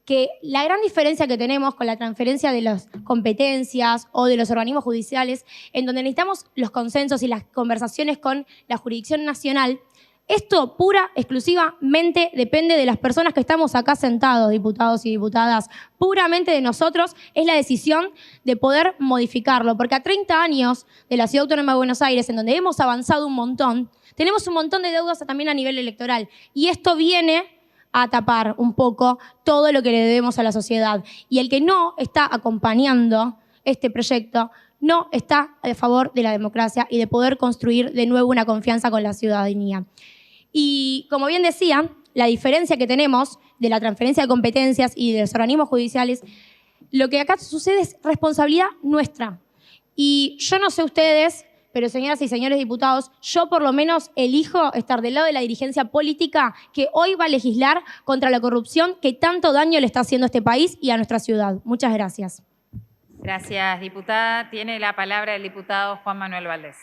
que la gran diferencia que tenemos con la transferencia de las competencias o de los organismos judiciales, en donde necesitamos los consensos y las conversaciones con la jurisdicción nacional, esto pura, exclusivamente depende de las personas que estamos acá sentados, diputados y diputadas. Puramente de nosotros es la decisión de poder modificarlo, porque a 30 años de la Ciudad Autónoma de Buenos Aires, en donde hemos avanzado un montón, tenemos un montón de deudas también a nivel electoral. Y esto viene a tapar un poco todo lo que le debemos a la sociedad. Y el que no está acompañando este proyecto no está a favor de la democracia y de poder construir de nuevo una confianza con la ciudadanía. Y como bien decía, la diferencia que tenemos de la transferencia de competencias y de los organismos judiciales, lo que acá sucede es responsabilidad nuestra. Y yo no sé ustedes, pero señoras y señores diputados, yo por lo menos elijo estar del lado de la dirigencia política que hoy va a legislar contra la corrupción que tanto daño le está haciendo a este país y a nuestra ciudad. Muchas gracias. Gracias, diputada. Tiene la palabra el diputado Juan Manuel Valdés.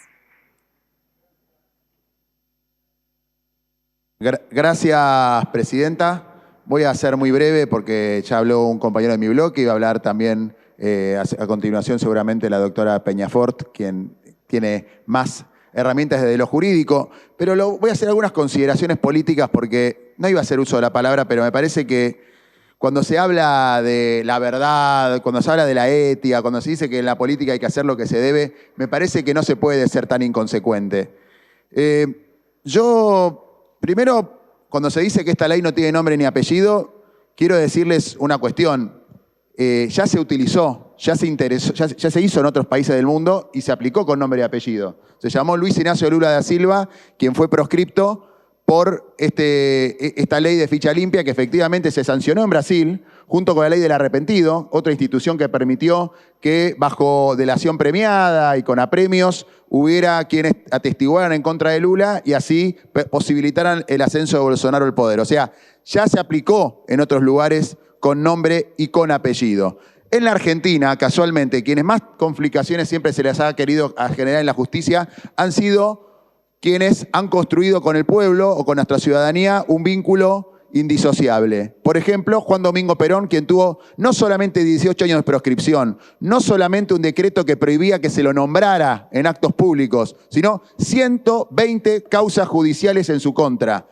Gracias, presidenta. Voy a ser muy breve porque ya habló un compañero de mi bloque y va a hablar también a continuación seguramente la doctora Peñafort, quien tiene más herramientas desde lo jurídico, pero voy a hacer algunas consideraciones políticas porque no iba a hacer uso de la palabra, pero me parece que cuando se habla de la verdad, cuando se habla de la ética, cuando se dice que en la política hay que hacer lo que se debe, me parece que no se puede ser tan inconsecuente. Yo, primero, cuando se dice que esta ley no tiene nombre ni apellido, quiero decirles una cuestión. Ya se utilizó, ya se hizo en otros países del mundo y se aplicó con nombre y apellido. Se llamó Luis Ignacio Lula da Silva, quien fue proscripto por esta ley de ficha limpia que efectivamente se sancionó en Brasil, junto con la ley del arrepentido, otra institución que permitió que bajo delación premiada y con apremios hubiera quienes atestiguaran en contra de Lula y así posibilitaran el ascenso de Bolsonaro al poder. O sea, ya se aplicó en otros lugares con nombre y con apellido. En la Argentina, casualmente, quienes más complicaciones siempre se les ha querido generar en la justicia han sido quienes han construido con el pueblo o con nuestra ciudadanía un vínculo indisociable. Por ejemplo, Juan Domingo Perón, quien tuvo no solamente 18 años de proscripción, no solamente un decreto que prohibía que se lo nombrara en actos públicos, sino 120 causas judiciales en su contra.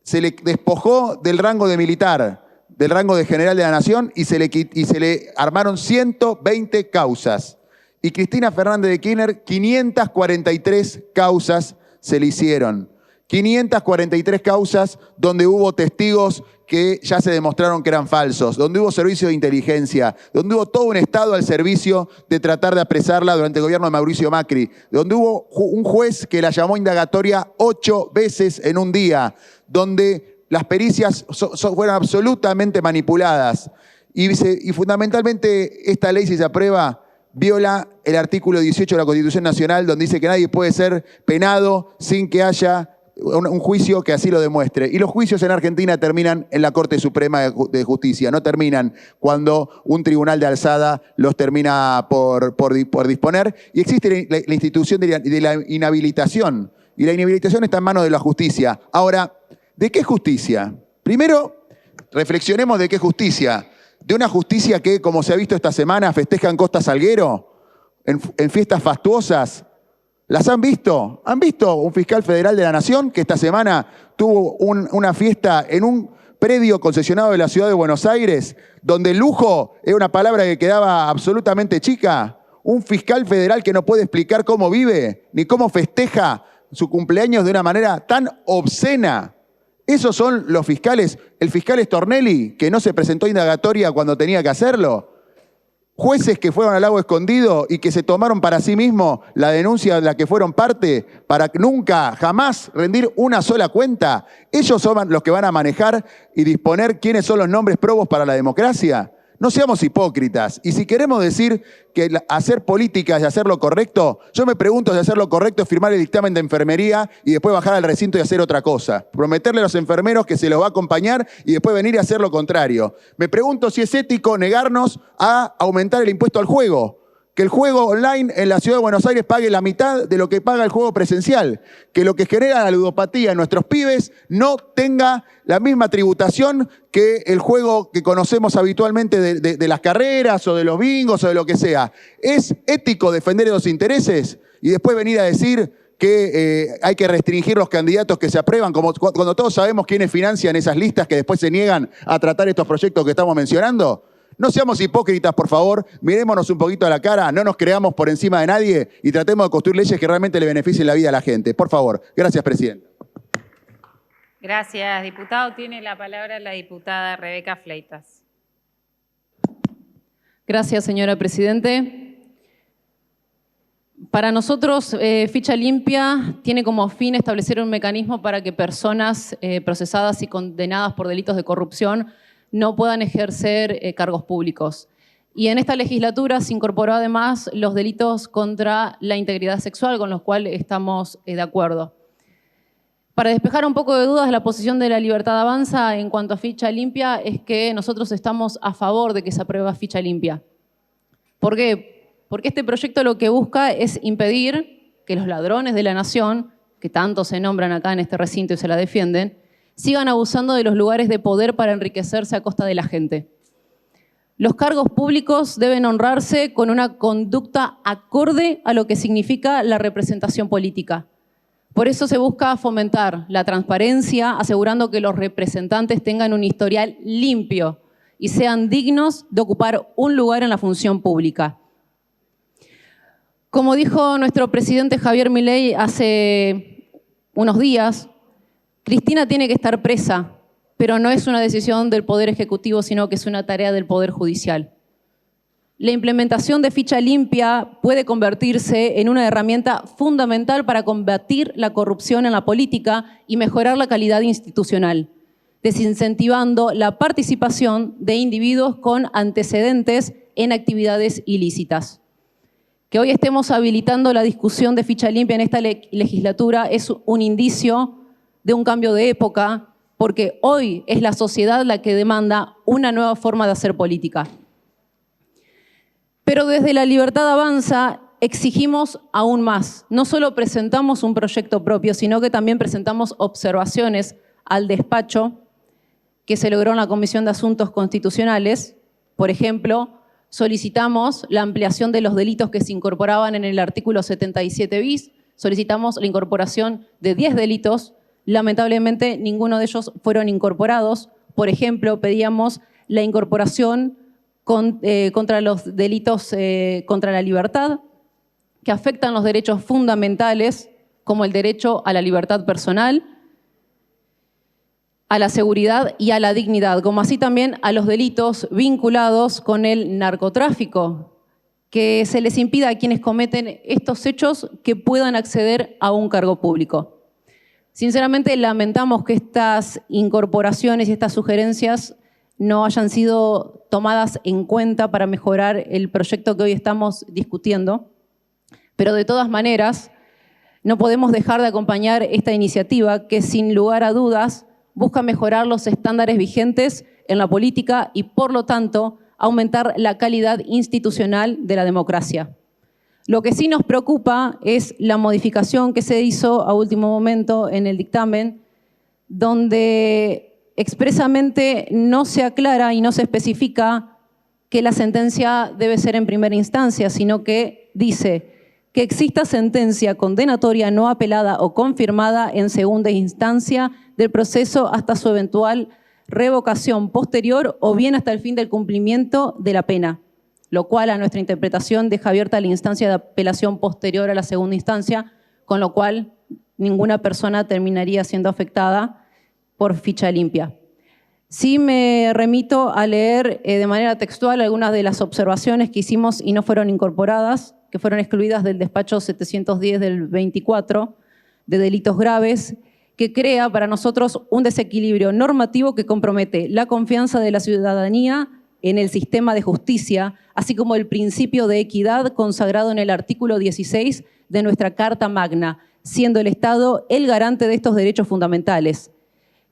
Se le despojó del rango de militar, del rango de general de la nación y se le armaron 120 causas. Y Cristina Fernández de Kirchner, 543 causas se le hicieron. 543 causas donde hubo testigos que ya se demostraron que eran falsos, donde hubo servicio de inteligencia, donde hubo todo un Estado al servicio de tratar de apresarla durante el gobierno de Mauricio Macri, donde hubo un juez que la llamó indagatoria 8 veces en un día, donde las pericias fueron absolutamente manipuladas. Y fundamentalmente esta ley, si se aprueba, viola el artículo 18 de la Constitución Nacional, donde dice que nadie puede ser penado sin que haya un juicio que así lo demuestre. Y los juicios en Argentina terminan en la Corte Suprema de Justicia, no terminan cuando un tribunal de alzada los termina por disponer. Y existe la institución de la inhabilitación. Y la inhabilitación está en manos de la justicia. Ahora, ¿de qué justicia? Primero, reflexionemos de qué justicia. De una justicia que, como se ha visto esta semana, festeja en Costa Salguero, en fiestas fastuosas. ¿Las han visto? ¿Han visto un fiscal federal de la Nación que esta semana tuvo una fiesta en un predio concesionado de la ciudad de Buenos Aires, donde el lujo era una palabra que quedaba absolutamente chica? Un fiscal federal que no puede explicar cómo vive, ni cómo festeja su cumpleaños de una manera tan obscena. Esos son los fiscales. El fiscal Stornelli, que no se presentó indagatoria cuando tenía que hacerlo. Jueces que fueron al Lago Escondido y que se tomaron para sí mismos la denuncia de la que fueron parte para nunca, jamás rendir una sola cuenta. Ellos son los que van a manejar y disponer quiénes son los nombres probos para la democracia. No seamos hipócritas. Y si queremos decir que hacer política es hacer lo correcto, yo me pregunto si hacer lo correcto es firmar el dictamen de enfermería y después bajar al recinto y hacer otra cosa. Prometerle a los enfermeros que se los va a acompañar y después venir a hacer lo contrario. Me pregunto si es ético negarnos a aumentar el impuesto al juego. Que el juego online en la ciudad de Buenos Aires pague la mitad de lo que paga el juego presencial. Que lo que genera la ludopatía en nuestros pibes no tenga la misma tributación que el juego que conocemos habitualmente de las carreras o de los bingos o de lo que sea. ¿Es ético defender esos intereses y después venir a decir que hay que restringir los candidatos que se aprueban, cuando todos sabemos quiénes financian esas listas que después se niegan a tratar estos proyectos que estamos mencionando? No seamos hipócritas, por favor, mirémonos un poquito a la cara, no nos creamos por encima de nadie y tratemos de construir leyes que realmente le beneficien la vida a la gente. Por favor. Gracias, presidente. Gracias, diputado. Tiene la palabra la diputada Rebeca Fleitas. Gracias, señora presidente. Para nosotros, Ficha Limpia tiene como fin establecer un mecanismo para que personas procesadas y condenadas por delitos de corrupción no puedan ejercer cargos públicos. Y en esta legislatura se incorporó además los delitos contra la integridad sexual, con los cuales estamos de acuerdo. Para despejar un poco de dudas, la posición de La Libertad Avanza en cuanto a Ficha Limpia es que nosotros estamos a favor de que se apruebe Ficha Limpia. ¿Por qué? Porque este proyecto lo que busca es impedir que los ladrones de la nación, que tanto se nombran acá en este recinto y se la defienden, sigan abusando de los lugares de poder para enriquecerse a costa de la gente. Los cargos públicos deben honrarse con una conducta acorde a lo que significa la representación política. Por eso se busca fomentar la transparencia, asegurando que los representantes tengan un historial limpio y sean dignos de ocupar un lugar en la función pública. Como dijo nuestro presidente Javier Milei hace unos días, Cristina tiene que estar presa, pero no es una decisión del Poder Ejecutivo, sino que es una tarea del Poder Judicial. La implementación de Ficha Limpia puede convertirse en una herramienta fundamental para combatir la corrupción en la política y mejorar la calidad institucional, desincentivando la participación de individuos con antecedentes en actividades ilícitas. Que hoy estemos habilitando la discusión de Ficha Limpia en esta legislatura es un indicio de un cambio de época, porque hoy es la sociedad la que demanda una nueva forma de hacer política. Pero desde La Libertad Avanza exigimos aún más. No solo presentamos un proyecto propio, sino que también presentamos observaciones al despacho que se logró en la Comisión de Asuntos Constitucionales. Por ejemplo, solicitamos la ampliación de los delitos que se incorporaban en el artículo 77 bis, solicitamos la incorporación de 10 delitos. Lamentablemente, ninguno de ellos fueron incorporados. Por ejemplo, pedíamos la incorporación contra los delitos contra la libertad, que afectan los derechos fundamentales, como el derecho a la libertad personal, a la seguridad y a la dignidad, como así también a los delitos vinculados con el narcotráfico, que se les impida a quienes cometen estos hechos que puedan acceder a un cargo público. Sinceramente, lamentamos que estas incorporaciones y estas sugerencias no hayan sido tomadas en cuenta para mejorar el proyecto que hoy estamos discutiendo, pero de todas maneras no podemos dejar de acompañar esta iniciativa que sin lugar a dudas busca mejorar los estándares vigentes en la política y por lo tanto aumentar la calidad institucional de la democracia. Lo que sí nos preocupa es la modificación que se hizo a último momento en el dictamen, donde expresamente no se aclara y no se especifica que la sentencia debe ser en primera instancia, sino que dice que exista sentencia condenatoria no apelada o confirmada en segunda instancia del proceso hasta su eventual revocación posterior o bien hasta el fin del cumplimiento de la pena, lo cual a nuestra interpretación deja abierta la instancia de apelación posterior a la segunda instancia, con lo cual ninguna persona terminaría siendo afectada por Ficha Limpia. Sí me remito a leer de manera textual algunas de las observaciones que hicimos y no fueron incorporadas, que fueron excluidas del despacho 710 del 24 de delitos graves, que crea para nosotros un desequilibrio normativo que compromete la confianza de la ciudadanía en el sistema de justicia, así como el principio de equidad consagrado en el artículo 16 de nuestra Carta Magna, siendo el Estado el garante de estos derechos fundamentales.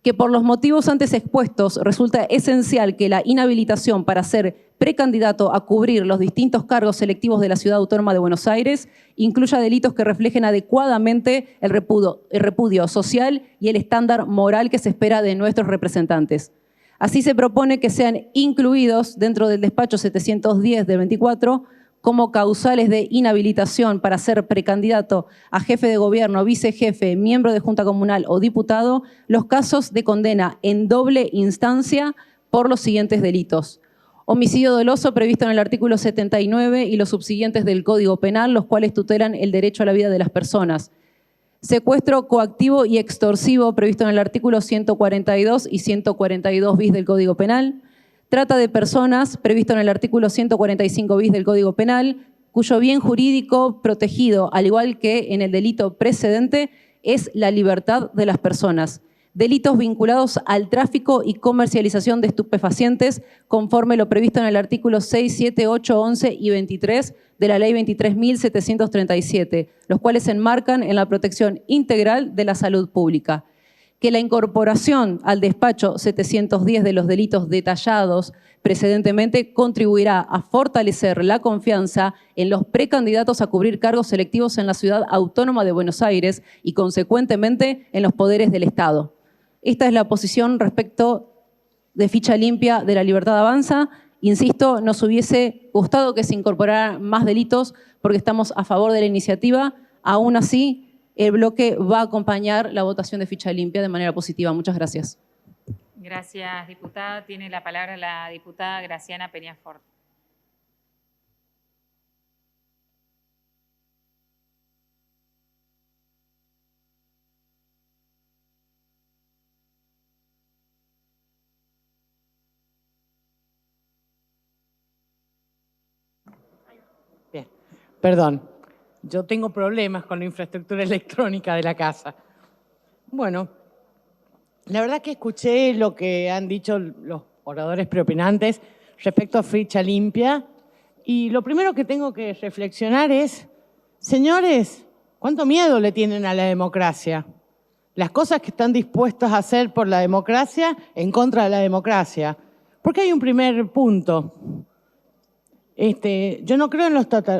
Que por los motivos antes expuestos resulta esencial que la inhabilitación para ser precandidato a cubrir los distintos cargos selectivos de la Ciudad Autónoma de Buenos Aires incluya delitos que reflejen adecuadamente el repudio social y el estándar moral que se espera de nuestros representantes. Así se propone que sean incluidos dentro del despacho 710 del 24 como causales de inhabilitación para ser precandidato a jefe de gobierno, vicejefe, miembro de junta comunal o diputado, los casos de condena en doble instancia por los siguientes delitos. Homicidio doloso previsto en el artículo 79 y los subsiguientes del Código Penal, los cuales tutelan el derecho a la vida de las personas. Secuestro coactivo y extorsivo previsto en el artículo 142 y 142 bis del Código Penal. Trata de personas, previsto en el artículo 145 bis del Código Penal, cuyo bien jurídico protegido, al igual que en el delito precedente, es la libertad de las personas. Delitos vinculados al tráfico y comercialización de estupefacientes, conforme lo previsto en el artículo 6, 7, 8, 11 y 23 de la Ley 23.737, los cuales se enmarcan en la protección integral de la salud pública. Que la incorporación al despacho 710 de los delitos detallados precedentemente contribuirá a fortalecer la confianza en los precandidatos a cubrir cargos selectivos en la Ciudad Autónoma de Buenos Aires y, consecuentemente, en los poderes del Estado. Esta es la posición respecto de Ficha Limpia de La Libertad Avanza. Insisto, nos hubiese gustado que se incorporaran más delitos porque estamos a favor de la iniciativa. Aún así, el bloque va a acompañar la votación de Ficha Limpia de manera positiva. Muchas gracias. Gracias, diputada. Tiene la palabra la diputada Graciana Peñafort. Bien, perdón. Yo tengo problemas con la infraestructura electrónica de la casa. Bueno, la verdad que escuché lo que han dicho los oradores preopinantes respecto a Ficha Limpia y lo primero que tengo que reflexionar es, señores, ¿cuánto miedo le tienen a la democracia? Las cosas que están dispuestos a hacer por la democracia en contra de la democracia. Porque hay un primer punto. Yo no creo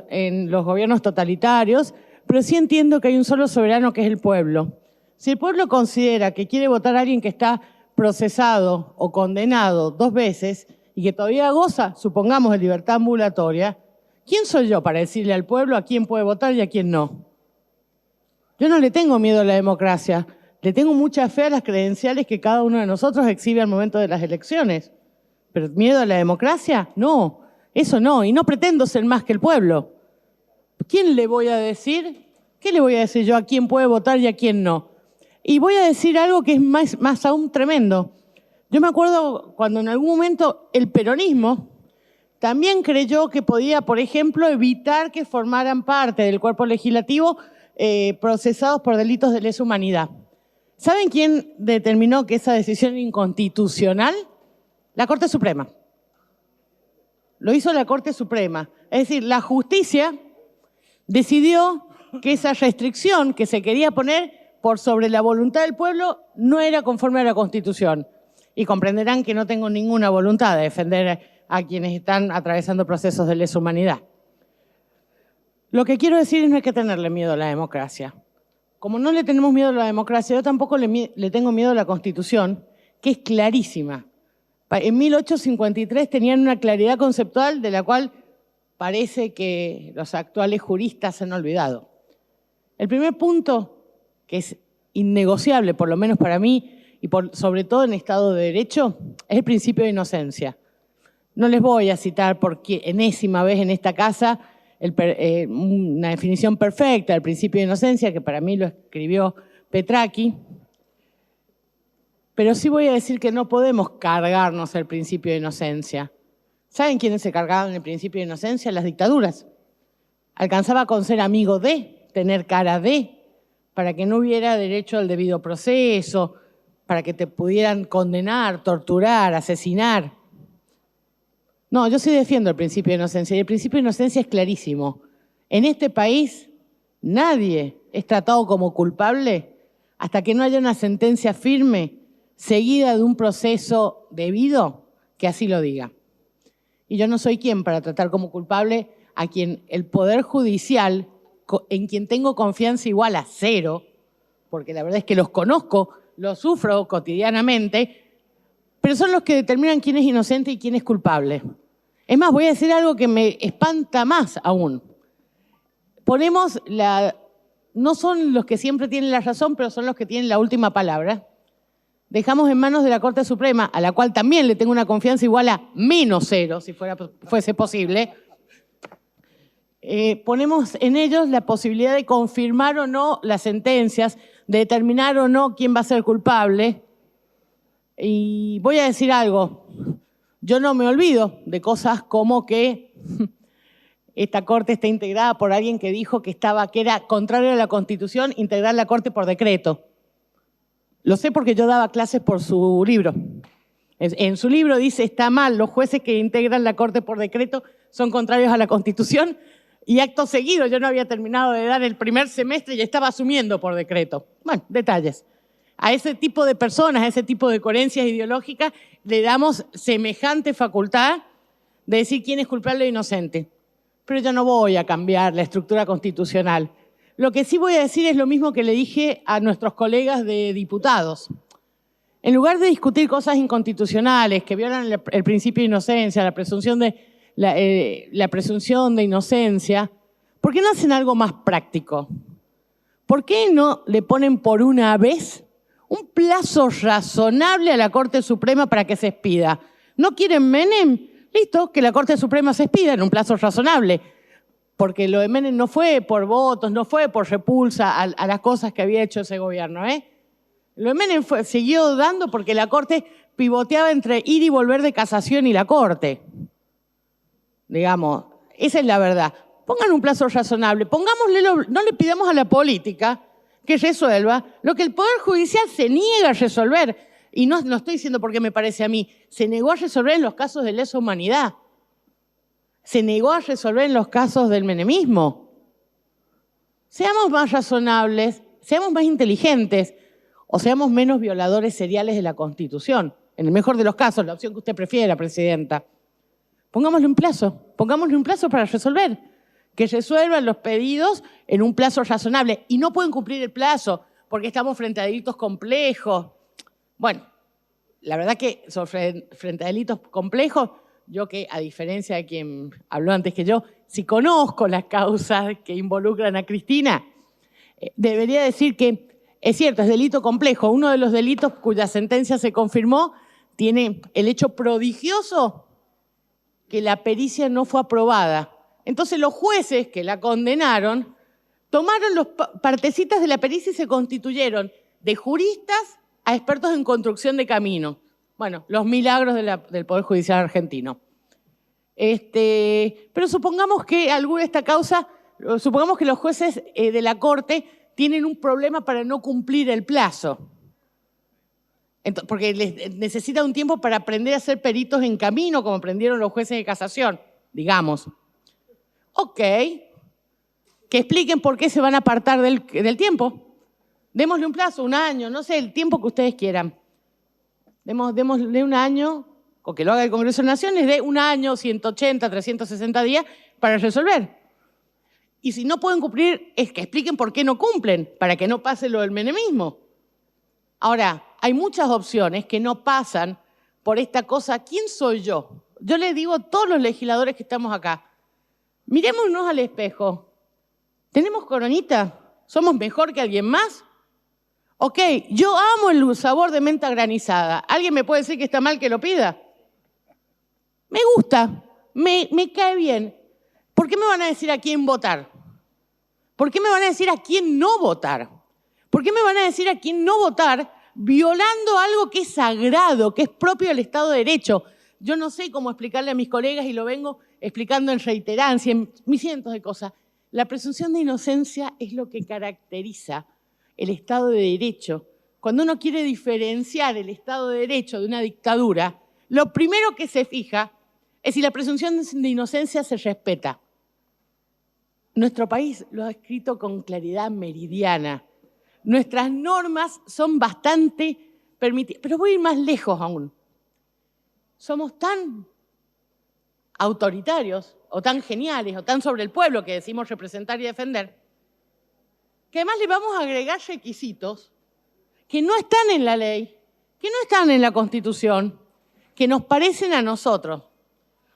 en los gobiernos totalitarios, pero sí entiendo que hay un solo soberano que es el pueblo. Si el pueblo considera que quiere votar a alguien que está procesado o condenado 2 veces y que todavía goza, supongamos, de libertad ambulatoria, ¿quién soy yo para decirle al pueblo a quién puede votar y a quién no? Yo no le tengo miedo a la democracia, le tengo mucha fe a las credenciales que cada uno de nosotros exhibe al momento de las elecciones. ¿Pero miedo a la democracia? No. Eso no, y no pretendo ser más que el pueblo. ¿Quién le voy a decir? ¿Qué le voy a decir yo a quién puede votar y a quién no? Y voy a decir algo que es más aún tremendo. Yo me acuerdo cuando en algún momento el peronismo también creyó que podía, por ejemplo, evitar que formaran parte del cuerpo legislativo procesados por delitos de lesa humanidad. ¿Saben quién determinó que esa decisión era inconstitucional? La Corte Suprema. Lo hizo la Corte Suprema. Es decir, la justicia decidió que esa restricción que se quería poner por sobre la voluntad del pueblo no era conforme a la Constitución. Y comprenderán que no tengo ninguna voluntad de defender a quienes están atravesando procesos de lesa humanidad. Lo que quiero decir es no hay que tenerle miedo a la democracia. Como no le tenemos miedo a la democracia, yo tampoco le tengo miedo a la Constitución, que es clarísima. En 1853 tenían una claridad conceptual de la cual parece que los actuales juristas se han olvidado. El primer punto, que es innegociable, por lo menos para mí, y sobre todo en Estado de Derecho, es el principio de inocencia. No les voy a citar por enésima vez en esta casa una definición perfecta del principio de inocencia, que para mí lo escribió Petracchi, pero sí voy a decir que no podemos cargarnos el principio de inocencia. ¿Saben quiénes se cargaban el principio de inocencia? Las dictaduras. Alcanzaba con ser amigo de, tener cara de, para que no hubiera derecho al debido proceso, para que te pudieran condenar, torturar, asesinar. No, yo sí defiendo el principio de inocencia, y el principio de inocencia es clarísimo. En este país nadie es tratado como culpable hasta que no haya una sentencia firme seguida de un proceso debido que así lo diga. Y yo no soy quien para tratar como culpable a quien el Poder Judicial, en quien tengo confianza igual a 0, porque la verdad es que los conozco, los sufro cotidianamente, pero son los que determinan quién es inocente y quién es culpable. Es más, voy a decir algo que me espanta más aún. No son los que siempre tienen la razón, pero son los que tienen la última palabra. Dejamos en manos de la Corte Suprema, a la cual también le tengo una confianza igual a -0, si fuese posible. Ponemos en ellos la posibilidad de confirmar o no las sentencias, de determinar o no quién va a ser culpable. Y voy a decir algo, yo no me olvido de cosas como que esta Corte está integrada por alguien que dijo que era contrario a la Constitución integrar la Corte por decreto. Lo sé porque yo daba clases por su libro. En su libro dice, está mal, los jueces que integran la Corte por decreto son contrarios a la Constitución, y acto seguido, yo no había terminado de dar el primer semestre y estaba asumiendo por decreto. Bueno, detalles. A ese tipo de personas, a ese tipo de coherencias ideológicas, le damos semejante facultad de decir quién es culpable o inocente. Pero yo no voy a cambiar la estructura constitucional. Lo que sí voy a decir es lo mismo que le dije a nuestros colegas de diputados. En lugar de discutir cosas inconstitucionales que violan el principio de inocencia, la presunción de inocencia, ¿por qué no hacen algo más práctico? ¿Por qué no le ponen por una vez un plazo razonable a la Corte Suprema para que se expida? ¿No quieren Menem? Listo, que la Corte Suprema se expida en un plazo razonable. Porque lo de Menem no fue por votos, no fue por repulsa a las cosas que había hecho ese gobierno, ¿eh? Lo de Menem siguió dando porque la Corte pivoteaba entre ir y volver de casación y la Corte. Digamos, esa es la verdad. Pongan un plazo razonable, no le pidamos a la política que resuelva lo que el Poder Judicial se niega a resolver. Y no estoy diciendo porque me parece a mí, se negó a resolver en los casos de lesa humanidad. Se negó a resolver en los casos del menemismo. Seamos más razonables, seamos más inteligentes, o seamos menos violadores seriales de la Constitución. En el mejor de los casos, la opción que usted prefiera, Presidenta. Pongámosle un plazo para resolver. Que resuelvan los pedidos en un plazo razonable. Y no pueden cumplir el plazo porque estamos frente a delitos complejos. Bueno, la verdad que frente a delitos complejos, yo que a diferencia de quien habló antes que yo, si conozco las causas que involucran a Cristina, debería decir que es cierto, es delito complejo. Uno de los delitos cuya sentencia se confirmó tiene el hecho prodigioso que la pericia no fue aprobada. Entonces los jueces que la condenaron tomaron las partecitas de la pericia y se constituyeron de juristas a expertos en construcción de camino. Bueno, los milagros del Poder Judicial argentino. Pero supongamos que supongamos que los jueces de la Corte tienen un problema para no cumplir el plazo. Porque les necesita un tiempo para aprender a ser peritos en camino, como aprendieron los jueces de casación, digamos. Ok, que expliquen por qué se van a apartar del tiempo. Démosle un plazo, un año, no sé, el tiempo que ustedes quieran. Démosle un año, o que lo haga el Congreso de Naciones, de un año, 180, 360 días para resolver. Y si no pueden cumplir, es que expliquen por qué no cumplen, para que no pase lo del menemismo. Ahora, hay muchas opciones que no pasan por esta cosa. ¿Quién soy yo? Yo les digo a todos los legisladores que estamos acá, mirémonos al espejo. ¿Tenemos coronita? ¿Somos mejor que alguien más? Ok, yo amo el sabor de menta granizada. ¿Alguien me puede decir que está mal que lo pida? Me gusta, me cae bien. ¿Por qué me van a decir a quién votar? ¿Por qué me van a decir a quién no votar? ¿Por qué me van a decir a quién no votar violando algo que es sagrado, que es propio del Estado de Derecho? Yo no sé cómo explicarle a mis colegas y lo vengo explicando en reiterancia, en cientos de cosas. La presunción de inocencia es lo que caracteriza el Estado de Derecho. Cuando uno quiere diferenciar el Estado de Derecho de una dictadura, lo primero que se fija es si la presunción de inocencia se respeta. Nuestro país lo ha escrito con claridad meridiana. Nuestras normas son bastante permitidas, pero voy a ir más lejos aún. Somos tan autoritarios, o tan geniales, o tan sobre el pueblo que decimos representar y defender, que además le vamos a agregar requisitos que no están en la ley, que no están en la Constitución, que nos parecen a nosotros.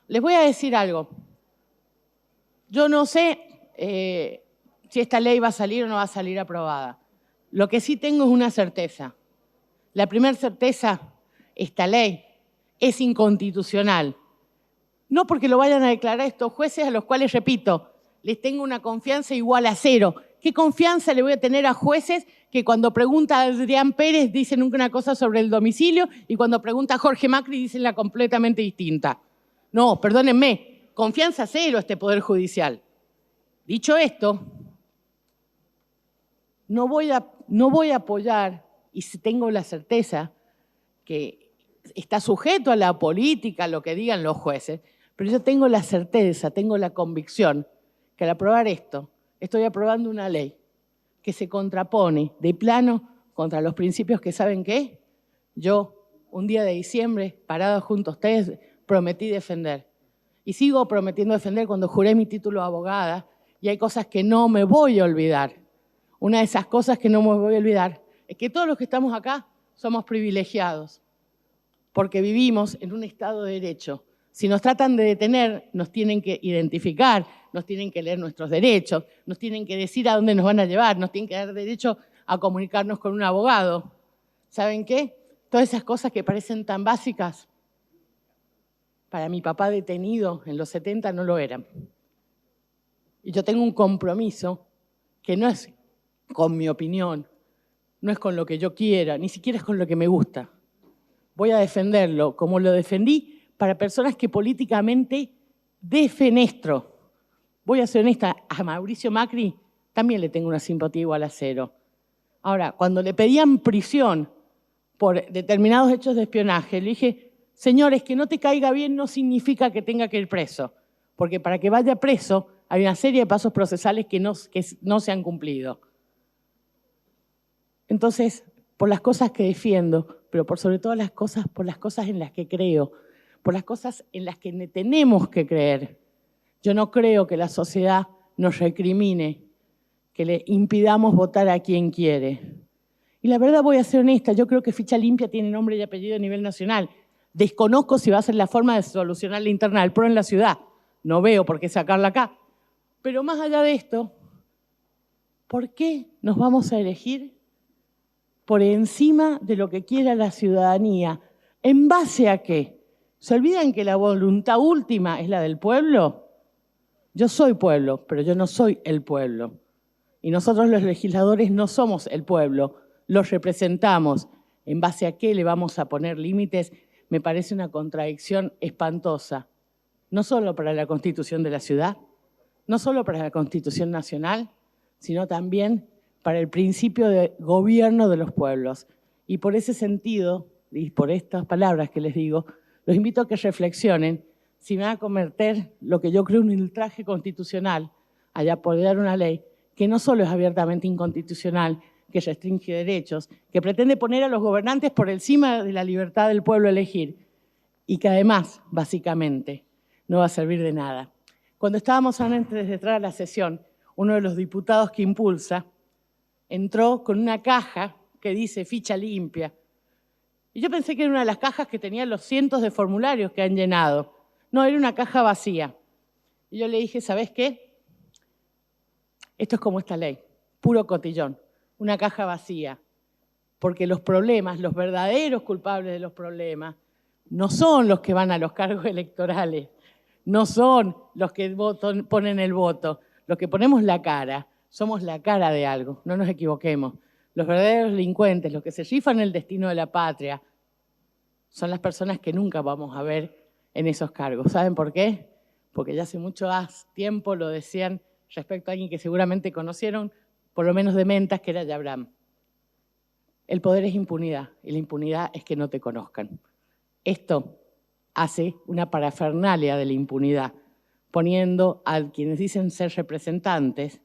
Les voy a decir algo. Yo no sé si esta ley va a salir o no va a salir aprobada. Lo que sí tengo es una certeza. La primera certeza, esta ley es inconstitucional. No porque lo vayan a declarar estos jueces a los cuales, repito, les tengo una confianza igual a cero. ¿Qué confianza le voy a tener a jueces que cuando pregunta a Adrián Pérez dicen una cosa sobre el domicilio y cuando pregunta a Jorge Macri dicen la completamente distinta? No, perdónenme. confianza cero a este Poder Judicial. Dicho esto, no voy a apoyar, y si tengo la certeza que está sujeto a la política, lo que digan los jueces, pero yo tengo la certeza, tengo la convicción que al aprobar esto, estoy aprobando una ley que se contrapone de plano contra los principios que, ¿saben qué? Yo, un día de diciembre, parado junto a ustedes, prometí defender. Y sigo prometiendo defender cuando juré mi título de abogada, y hay cosas que no me voy a olvidar. Una de esas cosas que no me voy a olvidar es que todos los que estamos acá somos privilegiados, porque vivimos en un Estado de Derecho. Si nos tratan de detener, nos tienen que identificar, nos tienen que leer nuestros derechos, nos tienen que decir a dónde nos van a llevar, nos tienen que dar derecho a comunicarnos con un abogado. ¿Saben qué? Todas esas cosas que parecen tan básicas, para mi papá detenido en los 70 no lo eran. Y yo tengo un compromiso que no es con mi opinión, no es con lo que yo quiera, ni siquiera es con lo que me gusta. Voy a defenderlo como lo defendí para personas que políticamente defenestro. Voy a ser honesta, a Mauricio Macri también le tengo una simpatía igual a cero. Ahora, cuando le pedían prisión por determinados hechos de espionaje, le dije, señores, que no te caiga bien no significa que tenga que ir preso, porque para que vaya preso hay una serie de pasos procesales que no se han cumplido. Entonces, por las cosas que defiendo, pero por sobre todas las cosas, por las cosas en las que creo, por las cosas en las que tenemos que creer. Yo no creo que la sociedad nos recrimine, que le impidamos votar a quien quiere. Y la verdad, voy a ser honesta, yo creo que Ficha Limpia tiene nombre y apellido a nivel nacional. Desconozco si va a ser la forma de solucionar la interna del PRO en la ciudad. No veo por qué sacarla acá. Pero más allá de esto, ¿por qué nos vamos a elegir por encima de lo que quiera la ciudadanía? ¿En base a qué? ¿Se olvidan que la voluntad última es la del pueblo? Yo soy pueblo, pero yo no soy el pueblo. Y nosotros los legisladores no somos el pueblo, los representamos. ¿En base a qué le vamos a poner límites? Me parece una contradicción espantosa. No solo para la Constitución de la ciudad, no solo para la Constitución nacional, sino también para el principio de gobierno de los pueblos. Y por ese sentido, y por estas palabras que les digo, los invito a que reflexionen si me van a convertir lo que yo creo un ultraje constitucional a apoyar una ley que no solo es abiertamente inconstitucional, que restringe derechos, que pretende poner a los gobernantes por encima de la libertad del pueblo a elegir y que además, básicamente, no va a servir de nada. Cuando estábamos antes de entrar a la sesión, uno de los diputados que impulsa entró con una caja que dice Ficha Limpia. Y yo pensé que era una de las cajas que tenía los cientos de formularios que han llenado. No, era una caja vacía. Y yo le dije, ¿sabés qué? Esto es como esta ley, puro cotillón, una caja vacía. Porque los problemas, los verdaderos culpables de los problemas, no son los que van a los cargos electorales, no son los que ponen el voto. Los que ponemos la cara, somos la cara de algo, no nos equivoquemos. Los verdaderos delincuentes, los que se rifan el destino de la patria, son las personas que nunca vamos a ver en esos cargos. ¿Saben por qué? Porque ya hace mucho tiempo lo decían respecto a alguien que seguramente conocieron, por lo menos de mentas, que era Yabram. El poder es impunidad, y la impunidad es que no te conozcan. Esto hace una parafernalia de la impunidad, poniendo a quienes dicen ser representantes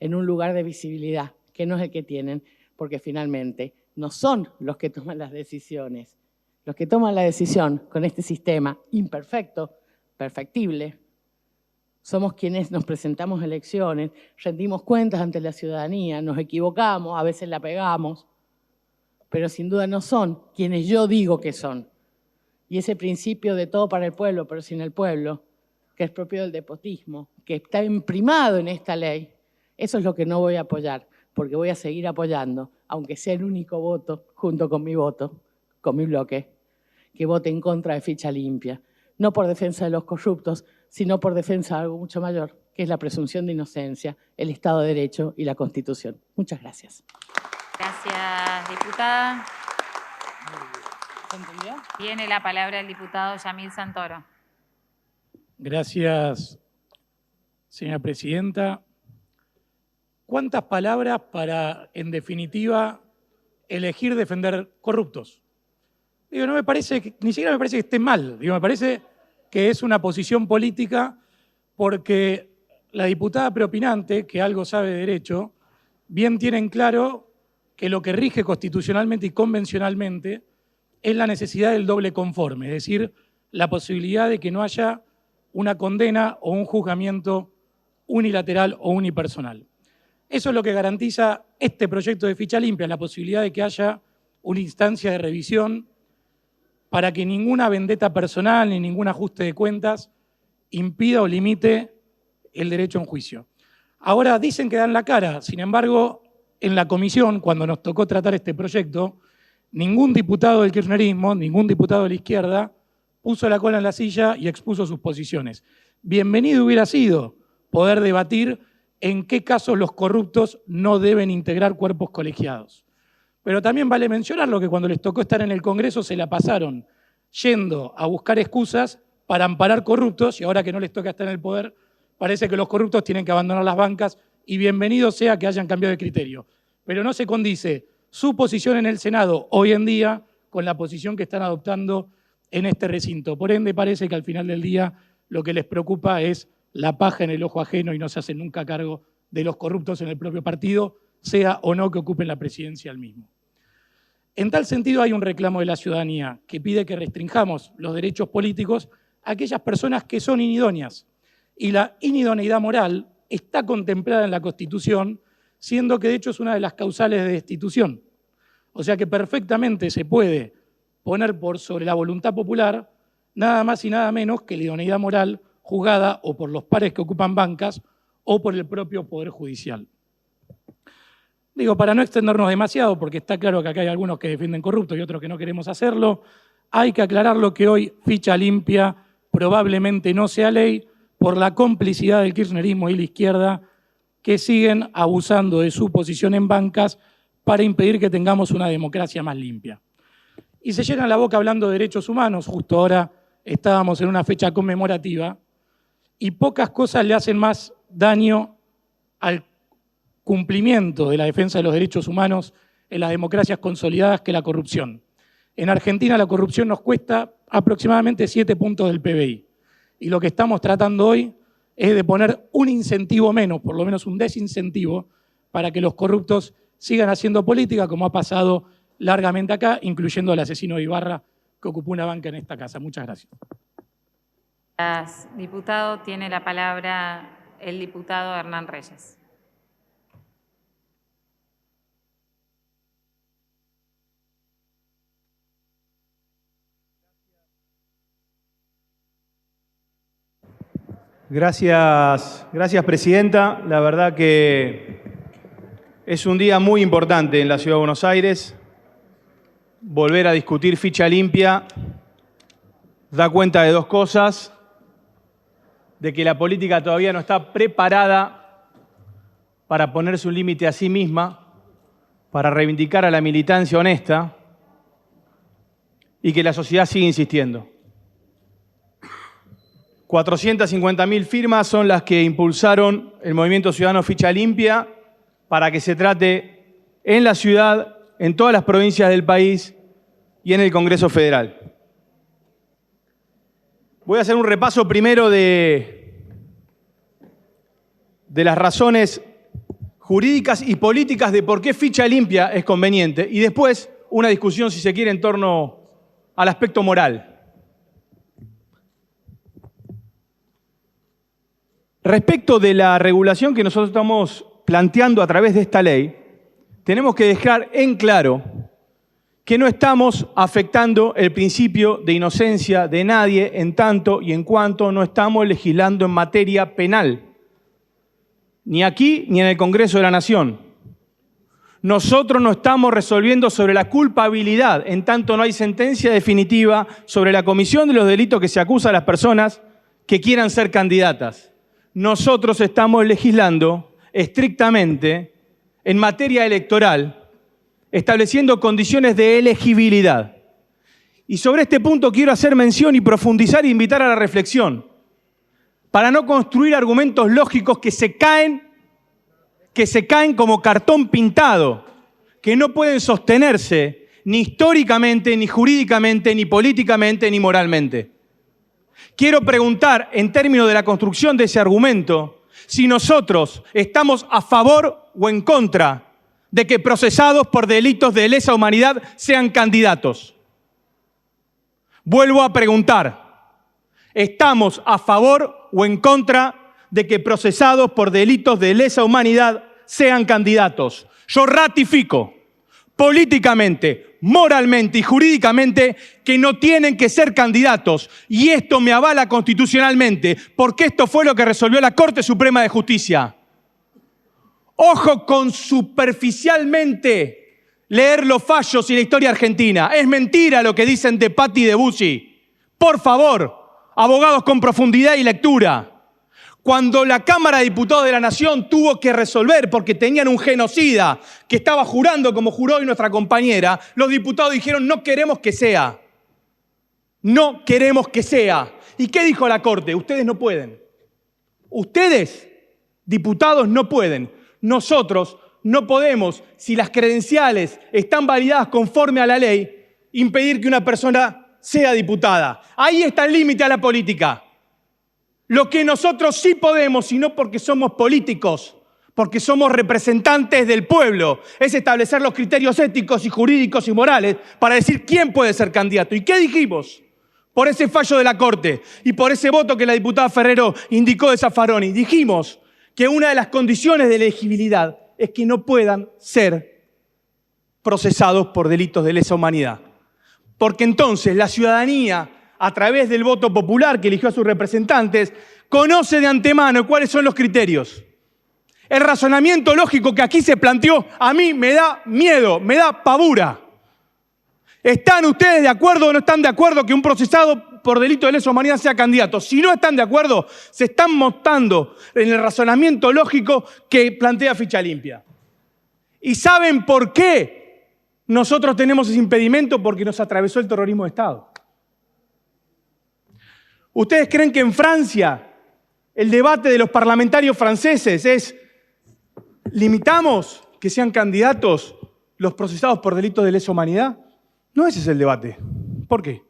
en un lugar de visibilidad, que no es el que tienen, porque finalmente no son los que toman las decisiones. Los que toman la decisión con este sistema imperfecto, perfectible, somos quienes nos presentamos a elecciones, rendimos cuentas ante la ciudadanía, nos equivocamos, a veces la pegamos, pero sin duda no son quienes yo digo que son. Y ese principio de todo para el pueblo, pero sin el pueblo, que es propio del despotismo, que está imprimado en esta ley, eso es lo que no voy a apoyar, porque voy a seguir apoyando, aunque sea el único voto, junto con mi voto, con mi bloque, que vote en contra de Ficha Limpia. No por defensa de los corruptos, sino por defensa de algo mucho mayor, que es la presunción de inocencia, el Estado de Derecho y la Constitución. Muchas gracias. Gracias, diputada. ¿Se entendió? Tiene la palabra el diputado Yamil Santoro. Gracias, señora presidenta. ¿Cuántas palabras para, en definitiva, elegir defender corruptos? Digo, no me parece, ni siquiera me parece que esté mal. Digo, me parece que es una posición política porque la diputada preopinante, que algo sabe de derecho, bien tiene en claro que lo que rige constitucionalmente y convencionalmente es la necesidad del doble conforme, es decir, la posibilidad de que no haya una condena o un juzgamiento unilateral o unipersonal. Eso es lo que garantiza este proyecto de ficha limpia, la posibilidad de que haya una instancia de revisión para que ninguna vendetta personal ni ningún ajuste de cuentas impida o limite el derecho a un juicio. Ahora dicen que dan la cara, sin embargo, en la comisión, cuando nos tocó tratar este proyecto, ningún diputado del kirchnerismo, ningún diputado de la izquierda puso la cola en la silla y expuso sus posiciones. Bienvenido hubiera sido poder debatir en qué casos los corruptos no deben integrar cuerpos colegiados. Pero también vale mencionarlo que cuando les tocó estar en el Congreso se la pasaron yendo a buscar excusas para amparar corruptos y ahora que no les toca estar en el poder, parece que los corruptos tienen que abandonar las bancas y bienvenido sea que hayan cambiado de criterio. Pero no se condice su posición en el Senado hoy en día con la posición que están adoptando en este recinto. Por ende, parece que al final del día lo que les preocupa es la paja en el ojo ajeno y no se hacen nunca cargo de los corruptos en el propio partido, sea o no que ocupen la presidencia al mismo. En tal sentido, hay un reclamo de la ciudadanía que pide que restringamos los derechos políticos a aquellas personas que son inidóneas. Y la inidoneidad moral está contemplada en la Constitución, siendo que de hecho es una de las causales de destitución. O sea que perfectamente se puede poner por sobre la voluntad popular nada más y nada menos que la idoneidad moral juzgada o por los pares que ocupan bancas o por el propio Poder Judicial. Digo, para no extendernos demasiado, porque está claro que acá hay algunos que defienden corruptos y otros que no queremos hacerlo, hay que aclararlo que hoy ficha limpia probablemente no sea ley por la complicidad del kirchnerismo y la izquierda que siguen abusando de su posición en bancas para impedir que tengamos una democracia más limpia. Y se llenan la boca hablando de derechos humanos, justo ahora estábamos en una fecha conmemorativa, y pocas cosas le hacen más daño al cumplimiento de la defensa de los derechos humanos en las democracias consolidadas que la corrupción. En Argentina la corrupción nos cuesta aproximadamente 7 puntos del PBI. Y lo que estamos tratando hoy es de poner un incentivo menos, por lo menos un desincentivo, para que los corruptos sigan haciendo política, como ha pasado largamente acá, incluyendo al asesino de Ibarra, que ocupó una banca en esta casa. Muchas gracias. Gracias, diputado. Tiene la palabra el diputado Hernán Reyes. Gracias, presidenta. La verdad que es un día muy importante en la Ciudad de Buenos Aires. Volver a discutir ficha limpia da cuenta de dos cosas: de que la política todavía no está preparada para ponerse un límite a sí misma, para reivindicar a la militancia honesta, y que la sociedad sigue insistiendo. 450.000 firmas son las que impulsaron el Movimiento Ciudadano Ficha Limpia para que se trate en la ciudad, en todas las provincias del país y en el Congreso Federal. Voy a hacer un repaso primero de las razones jurídicas y políticas de por qué ficha limpia es conveniente y después una discusión, si se quiere, en torno al aspecto moral. Respecto de la regulación que nosotros estamos planteando a través de esta ley, tenemos que dejar en claro que no estamos afectando el principio de inocencia de nadie en tanto y en cuanto no estamos legislando en materia penal, ni aquí ni en el Congreso de la Nación. Nosotros no estamos resolviendo sobre la culpabilidad, en tanto no hay sentencia definitiva sobre la comisión de los delitos que se acusa a las personas que quieran ser candidatas. Nosotros estamos legislando estrictamente en materia electoral, estableciendo condiciones de elegibilidad. Y sobre este punto quiero hacer mención y profundizar e invitar a la reflexión. para no construir argumentos lógicos que se caen como cartón pintado, que no pueden sostenerse ni históricamente, ni jurídicamente, ni políticamente, ni moralmente. Quiero preguntar, en términos de la construcción de ese argumento, si nosotros estamos a favor o en contra de que procesados por delitos de lesa humanidad sean candidatos. Vuelvo a preguntar, ¿estamos a favor o en contra de que procesados por delitos de lesa humanidad sean candidatos? Yo ratifico políticamente, moralmente y jurídicamente que no tienen que ser candidatos. Y esto me avala constitucionalmente, porque esto fue lo que resolvió la Corte Suprema de Justicia. Ojo con superficialmente leer los fallos y la historia argentina. Es mentira lo que dicen de Patti y de Bussi. Por favor, abogados con profundidad y lectura. Cuando la Cámara de Diputados de la Nación tuvo que resolver porque tenían un genocida que estaba jurando como juró hoy nuestra compañera, los diputados dijeron no queremos que sea. No queremos que sea. ¿Y qué dijo la Corte? Ustedes no pueden. Ustedes, diputados, no pueden. Nosotros no podemos, si las credenciales están validadas conforme a la ley, impedir que una persona sea diputada. Ahí está el límite a la política. Lo que nosotros sí podemos, y no porque somos políticos, porque somos representantes del pueblo, es establecer los criterios éticos y jurídicos y morales para decir quién puede ser candidato. ¿Y qué dijimos? Por ese fallo de la Corte y por ese voto que la diputada Ferrero indicó de Zaffaroni, dijimos que una de las condiciones de elegibilidad es que no puedan ser procesados por delitos de lesa humanidad. Porque entonces la ciudadanía, a través del voto popular que eligió a sus representantes, conoce de antemano cuáles son los criterios. El razonamiento lógico que aquí se planteó a mí me da miedo, me da pavura. ¿Están ustedes de acuerdo o no están de acuerdo que un procesado por delito de lesa humanidad sea candidato? Si no están de acuerdo, se están montando en el razonamiento lógico que plantea Ficha Limpia. ¿Y saben por qué nosotros tenemos ese impedimento? Porque nos atravesó el terrorismo de Estado. ¿Ustedes creen que en Francia el debate de los parlamentarios franceses es ¿limitamos que sean candidatos los procesados por delitos de lesa humanidad? No ese es el debate. ¿Por qué?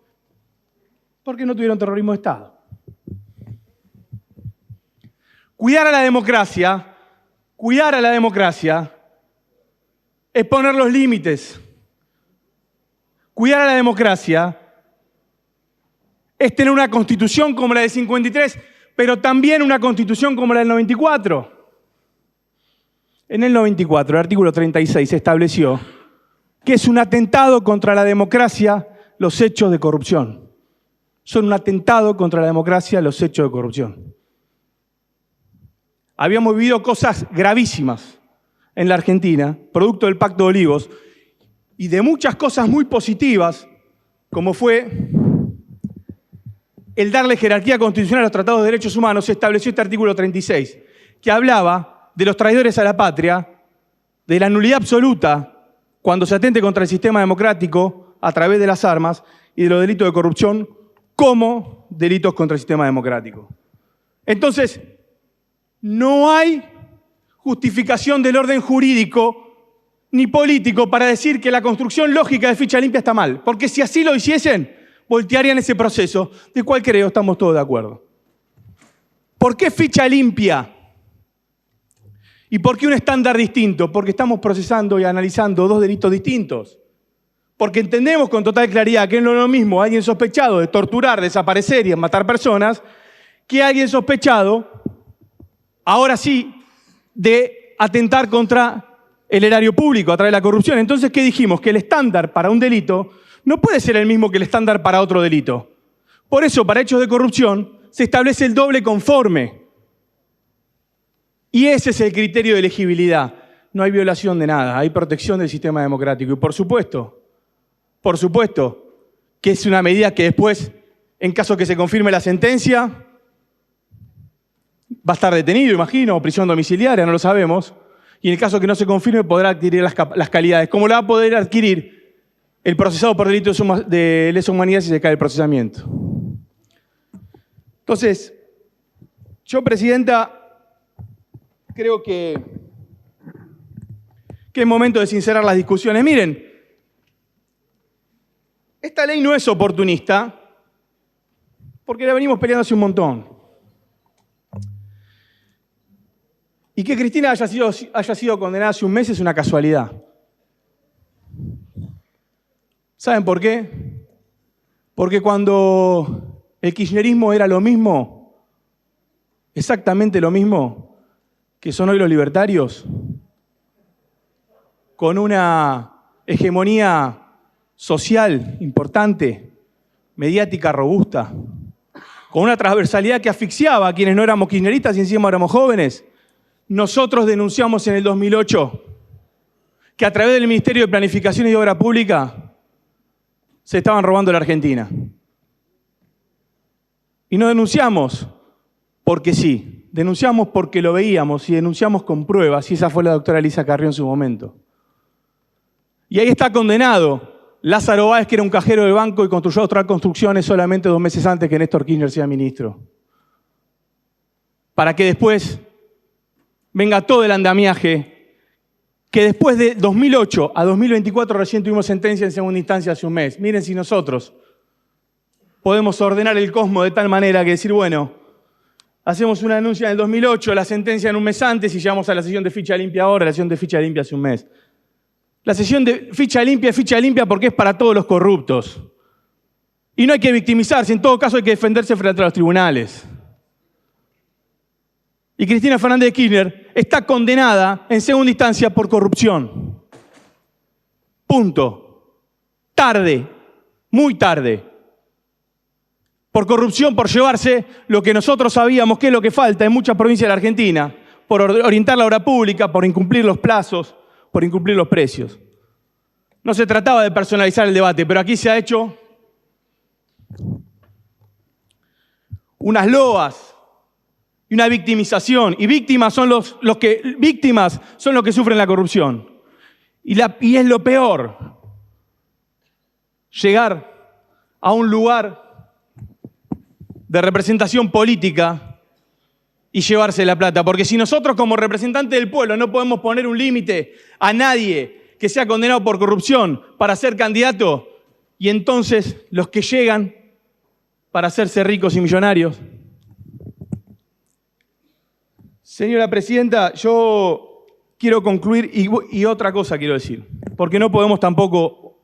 Porque no tuvieron terrorismo de Estado. Cuidar a la democracia es poner los límites. Cuidar a la democracia es tener una constitución como la del 53, pero también una constitución como la del 94. En el 94, el artículo 36 estableció que es un atentado contra la democracia los hechos de corrupción. Son un atentado contra la democracia los hechos de corrupción. Habíamos vivido cosas gravísimas en la Argentina, producto del Pacto de Olivos, y de muchas cosas muy positivas, como fue el darle jerarquía constitucional a los tratados de derechos humanos, se estableció este artículo 36, que hablaba de los traidores a la patria, de la nulidad absoluta cuando se atente contra el sistema democrático a través de las armas y de los delitos de corrupción como delitos contra el sistema democrático. Entonces, no hay justificación del orden jurídico ni político para decir que la construcción lógica de Ficha Limpia está mal, porque si así lo hiciesen, voltearían ese proceso, del cual creo estamos todos de acuerdo. ¿Por qué Ficha Limpia? ¿Y por qué un estándar distinto? Porque estamos procesando y analizando dos delitos distintos. Porque entendemos con total claridad que no es lo mismo alguien sospechado de torturar, desaparecer y matar personas que alguien sospechado, ahora sí, de atentar contra el erario público a través de la corrupción. Entonces, ¿qué dijimos? Que el estándar para un delito no puede ser el mismo que el estándar para otro delito. Por eso, para hechos de corrupción, se establece el doble conforme. Y ese es el criterio de elegibilidad. No hay violación de nada, hay protección del sistema democrático. Y por supuesto, que es una medida que después, en caso que se confirme la sentencia, va a estar detenido, imagino, o prisión domiciliaria, no lo sabemos. Y en el caso que no se confirme, podrá adquirir las calidades. ¿Cómo la va a poder adquirir el procesado por delitos de lesa humanidad si se cae el procesamiento? Entonces, Yo, Presidenta, creo que es momento de sincerar las discusiones. Miren, esta ley no es oportunista porque la venimos peleando hace un montón. Y que Cristina haya sido condenada hace un mes es una casualidad. ¿Saben por qué? Porque cuando el kirchnerismo era lo mismo, exactamente lo mismo que son hoy los libertarios, con una hegemonía social importante, mediática robusta, con una transversalidad que asfixiaba a quienes no éramos kirchneristas y encima éramos jóvenes, nosotros denunciamos en el 2008 que a través del Ministerio de Planificación y Obra Pública se estaban robando la Argentina. Y no denunciamos porque sí, denunciamos porque lo veíamos y denunciamos con pruebas, y esa fue la doctora Elisa Carrió en su momento. Y ahí está condenado Lázaro Báez, que era un cajero de banco y construyó Austral Construcciones solamente 2 meses antes que Néstor Kirchner sea ministro. Para que después venga todo el andamiaje, que después de 2008 a 2024 recién tuvimos sentencia en segunda instancia hace un mes. Miren si nosotros podemos ordenar el cosmos de tal manera que decir, bueno, hacemos una denuncia en el 2008, la sentencia en un mes antes y llegamos a la sesión de ficha limpia ahora, la sesión de ficha limpia hace un mes. La sesión de ficha limpia es ficha limpia porque es para todos los corruptos. Y no hay que victimizarse, en todo caso hay que defenderse frente a los tribunales. Y Cristina Fernández de Kirchner está condenada en segunda instancia por corrupción. Punto. Tarde, muy tarde. Por corrupción, por llevarse lo que nosotros sabíamos que es lo que falta en muchas provincias de la Argentina, por orientar la obra pública, por incumplir los plazos, por incumplir los precios. No se trataba de personalizar el debate, pero aquí se ha hecho unas loas y una victimización. Y víctimas son los que sufren la corrupción. Y es lo peor, llegar a un lugar de representación política y llevarse la plata. Porque si nosotros como representantes del pueblo no podemos poner un límite a nadie que sea condenado por corrupción para ser candidato, y entonces los que llegan para hacerse ricos y millonarios. Señora Presidenta, yo quiero concluir y otra cosa quiero decir, porque no podemos tampoco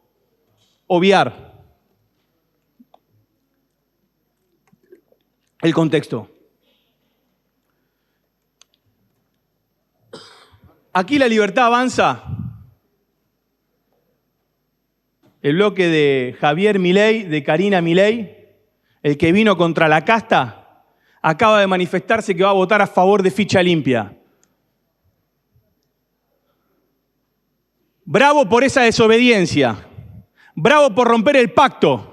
obviar el contexto. Aquí La Libertad Avanza, el bloque de Javier Milei, de Karina Milei, el que vino contra la casta, acaba de manifestarse que va a votar a favor de ficha limpia. Bravo por esa desobediencia. Bravo por romper el pacto.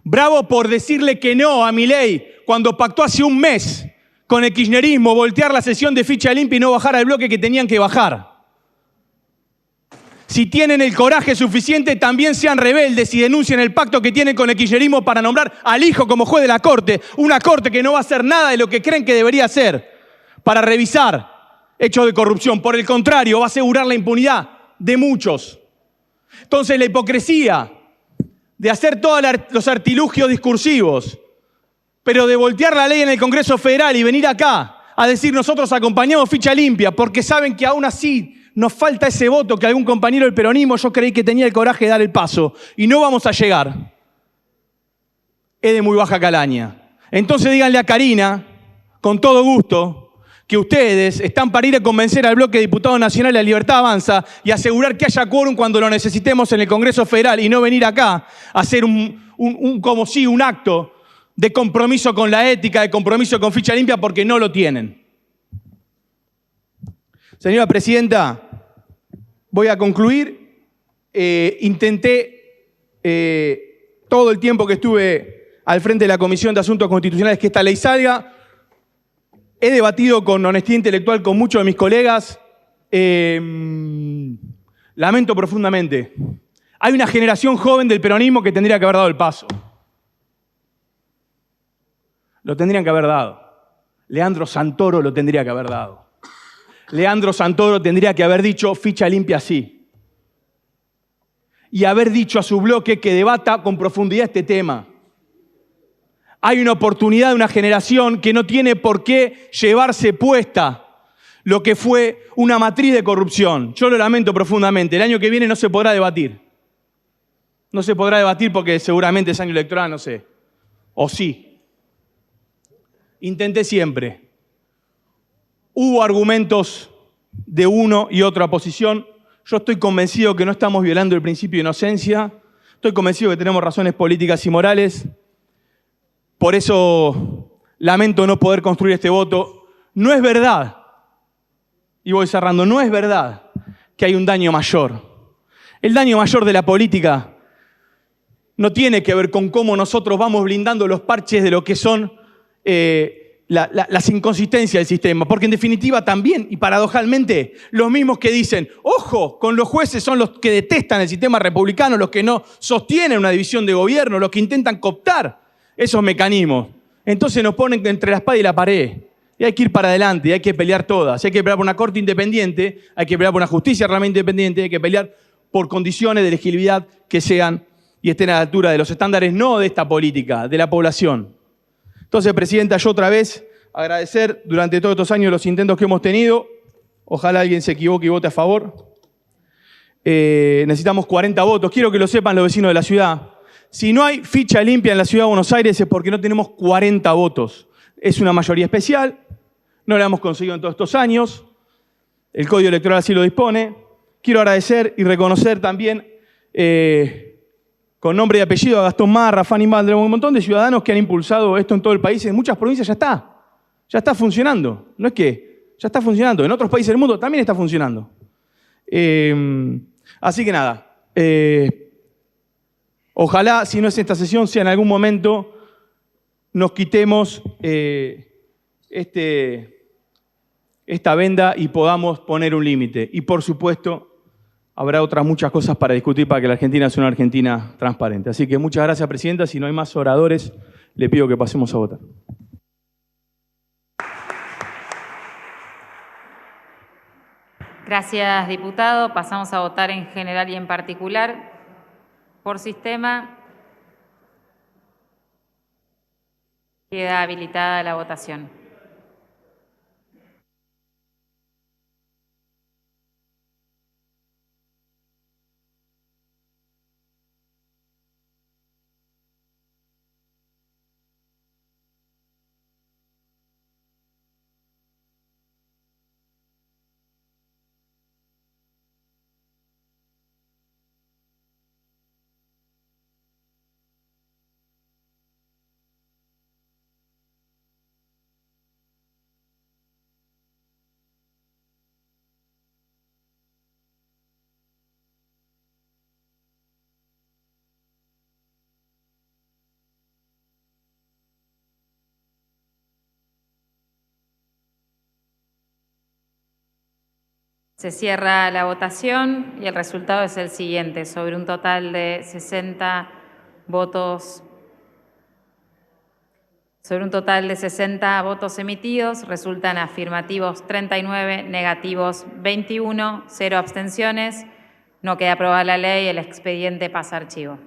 Bravo por decirle que no a Milei cuando pactó hace un mes con el kirchnerismo, voltear la sesión de ficha limpia y no bajar al bloque que tenían que bajar. Si tienen el coraje suficiente, también sean rebeldes y denuncien el pacto que tienen con el kirchnerismo para nombrar al hijo como juez de la Corte, una Corte que no va a hacer nada de lo que creen que debería hacer para revisar hechos de corrupción. Por el contrario, va a asegurar la impunidad de muchos. Entonces, la hipocresía de hacer todos los artilugios discursivos, pero de voltear la ley en el Congreso Federal y venir acá a decir nosotros acompañamos ficha limpia porque saben que aún así nos falta ese voto que algún compañero del peronismo yo creí que tenía el coraje de dar el paso y no vamos a llegar. Es de muy baja calaña. Entonces díganle a Karina, con todo gusto, que ustedes están para ir a convencer al bloque de diputados nacionales de La Libertad Avanza y asegurar que haya quórum cuando lo necesitemos en el Congreso Federal y no venir acá a hacer un acto de compromiso con la ética, de compromiso con ficha limpia, porque no lo tienen. Señora Presidenta, voy a concluir. Intenté todo el tiempo que estuve al frente de la Comisión de Asuntos Constitucionales que esta ley salga. He debatido con honestidad intelectual con muchos de mis colegas. Lamento profundamente. Hay una generación joven del peronismo que tendría que haber dado el paso. Lo tendrían que haber dado. Leandro Santoro lo tendría que haber dado. Leandro Santoro tendría que haber dicho ficha limpia sí. Y haber dicho a su bloque que debata con profundidad este tema. Hay una oportunidad de una generación que no tiene por qué llevarse puesta lo que fue una matriz de corrupción. Yo lo lamento profundamente. El año que viene no se podrá debatir. No se podrá debatir porque seguramente es año electoral, no sé. O sí. Intenté siempre. Hubo argumentos de uno y otra posición. Yo estoy convencido que no estamos violando el principio de inocencia. Estoy convencido que tenemos razones políticas y morales. Por eso lamento no poder construir este voto. No es verdad, y voy cerrando, no es verdad que hay un daño mayor. El daño mayor de la política no tiene que ver con cómo nosotros vamos blindando los parches de lo que son las inconsistencias del sistema. Porque en definitiva también, y paradojalmente, los mismos que dicen, ojo, con los jueces son los que detestan el sistema republicano, los que no sostienen una división de gobierno, los que intentan cooptar esos mecanismos. Entonces nos ponen entre la espada y la pared. Y hay que ir para adelante, y hay que pelear todas. Hay que pelear por una corte independiente, hay que pelear por una justicia realmente independiente, hay que pelear por condiciones de elegibilidad que sean y estén a la altura de los estándares, no de esta política, de la población. Entonces, Presidenta, yo otra vez agradecer durante todos estos años los intentos que hemos tenido. Ojalá alguien se equivoque y vote a favor. Necesitamos 40 votos. Quiero que lo sepan los vecinos de la ciudad. Si no hay ficha limpia en la Ciudad de Buenos Aires es porque no tenemos 40 votos. Es una mayoría especial, no la hemos conseguido en todos estos años, el Código Electoral así lo dispone. Quiero agradecer y reconocer también, con nombre y apellido, a Gastón Marra, Fanny Maldre, un montón de ciudadanos que han impulsado esto en todo el país. En muchas provincias ya está funcionando. No es que, ya está funcionando. En otros países del mundo también está funcionando. Así que nada, ojalá, si no es esta sesión, sea en algún momento nos quitemos esta venda y podamos poner un límite. Y por supuesto, habrá otras muchas cosas para discutir para que la Argentina sea una Argentina transparente. Así que muchas gracias, Presidenta. Si no hay más oradores, le pido que pasemos a votar. Gracias, diputado. Pasamos a votar en general y en particular. Por sistema, queda habilitada la votación. Se cierra la votación y el resultado es el siguiente. Sobre un total de 60 votos emitidos, resultan afirmativos 39, negativos 21, 0 abstenciones. No queda aprobada la ley, el expediente pasa a archivo.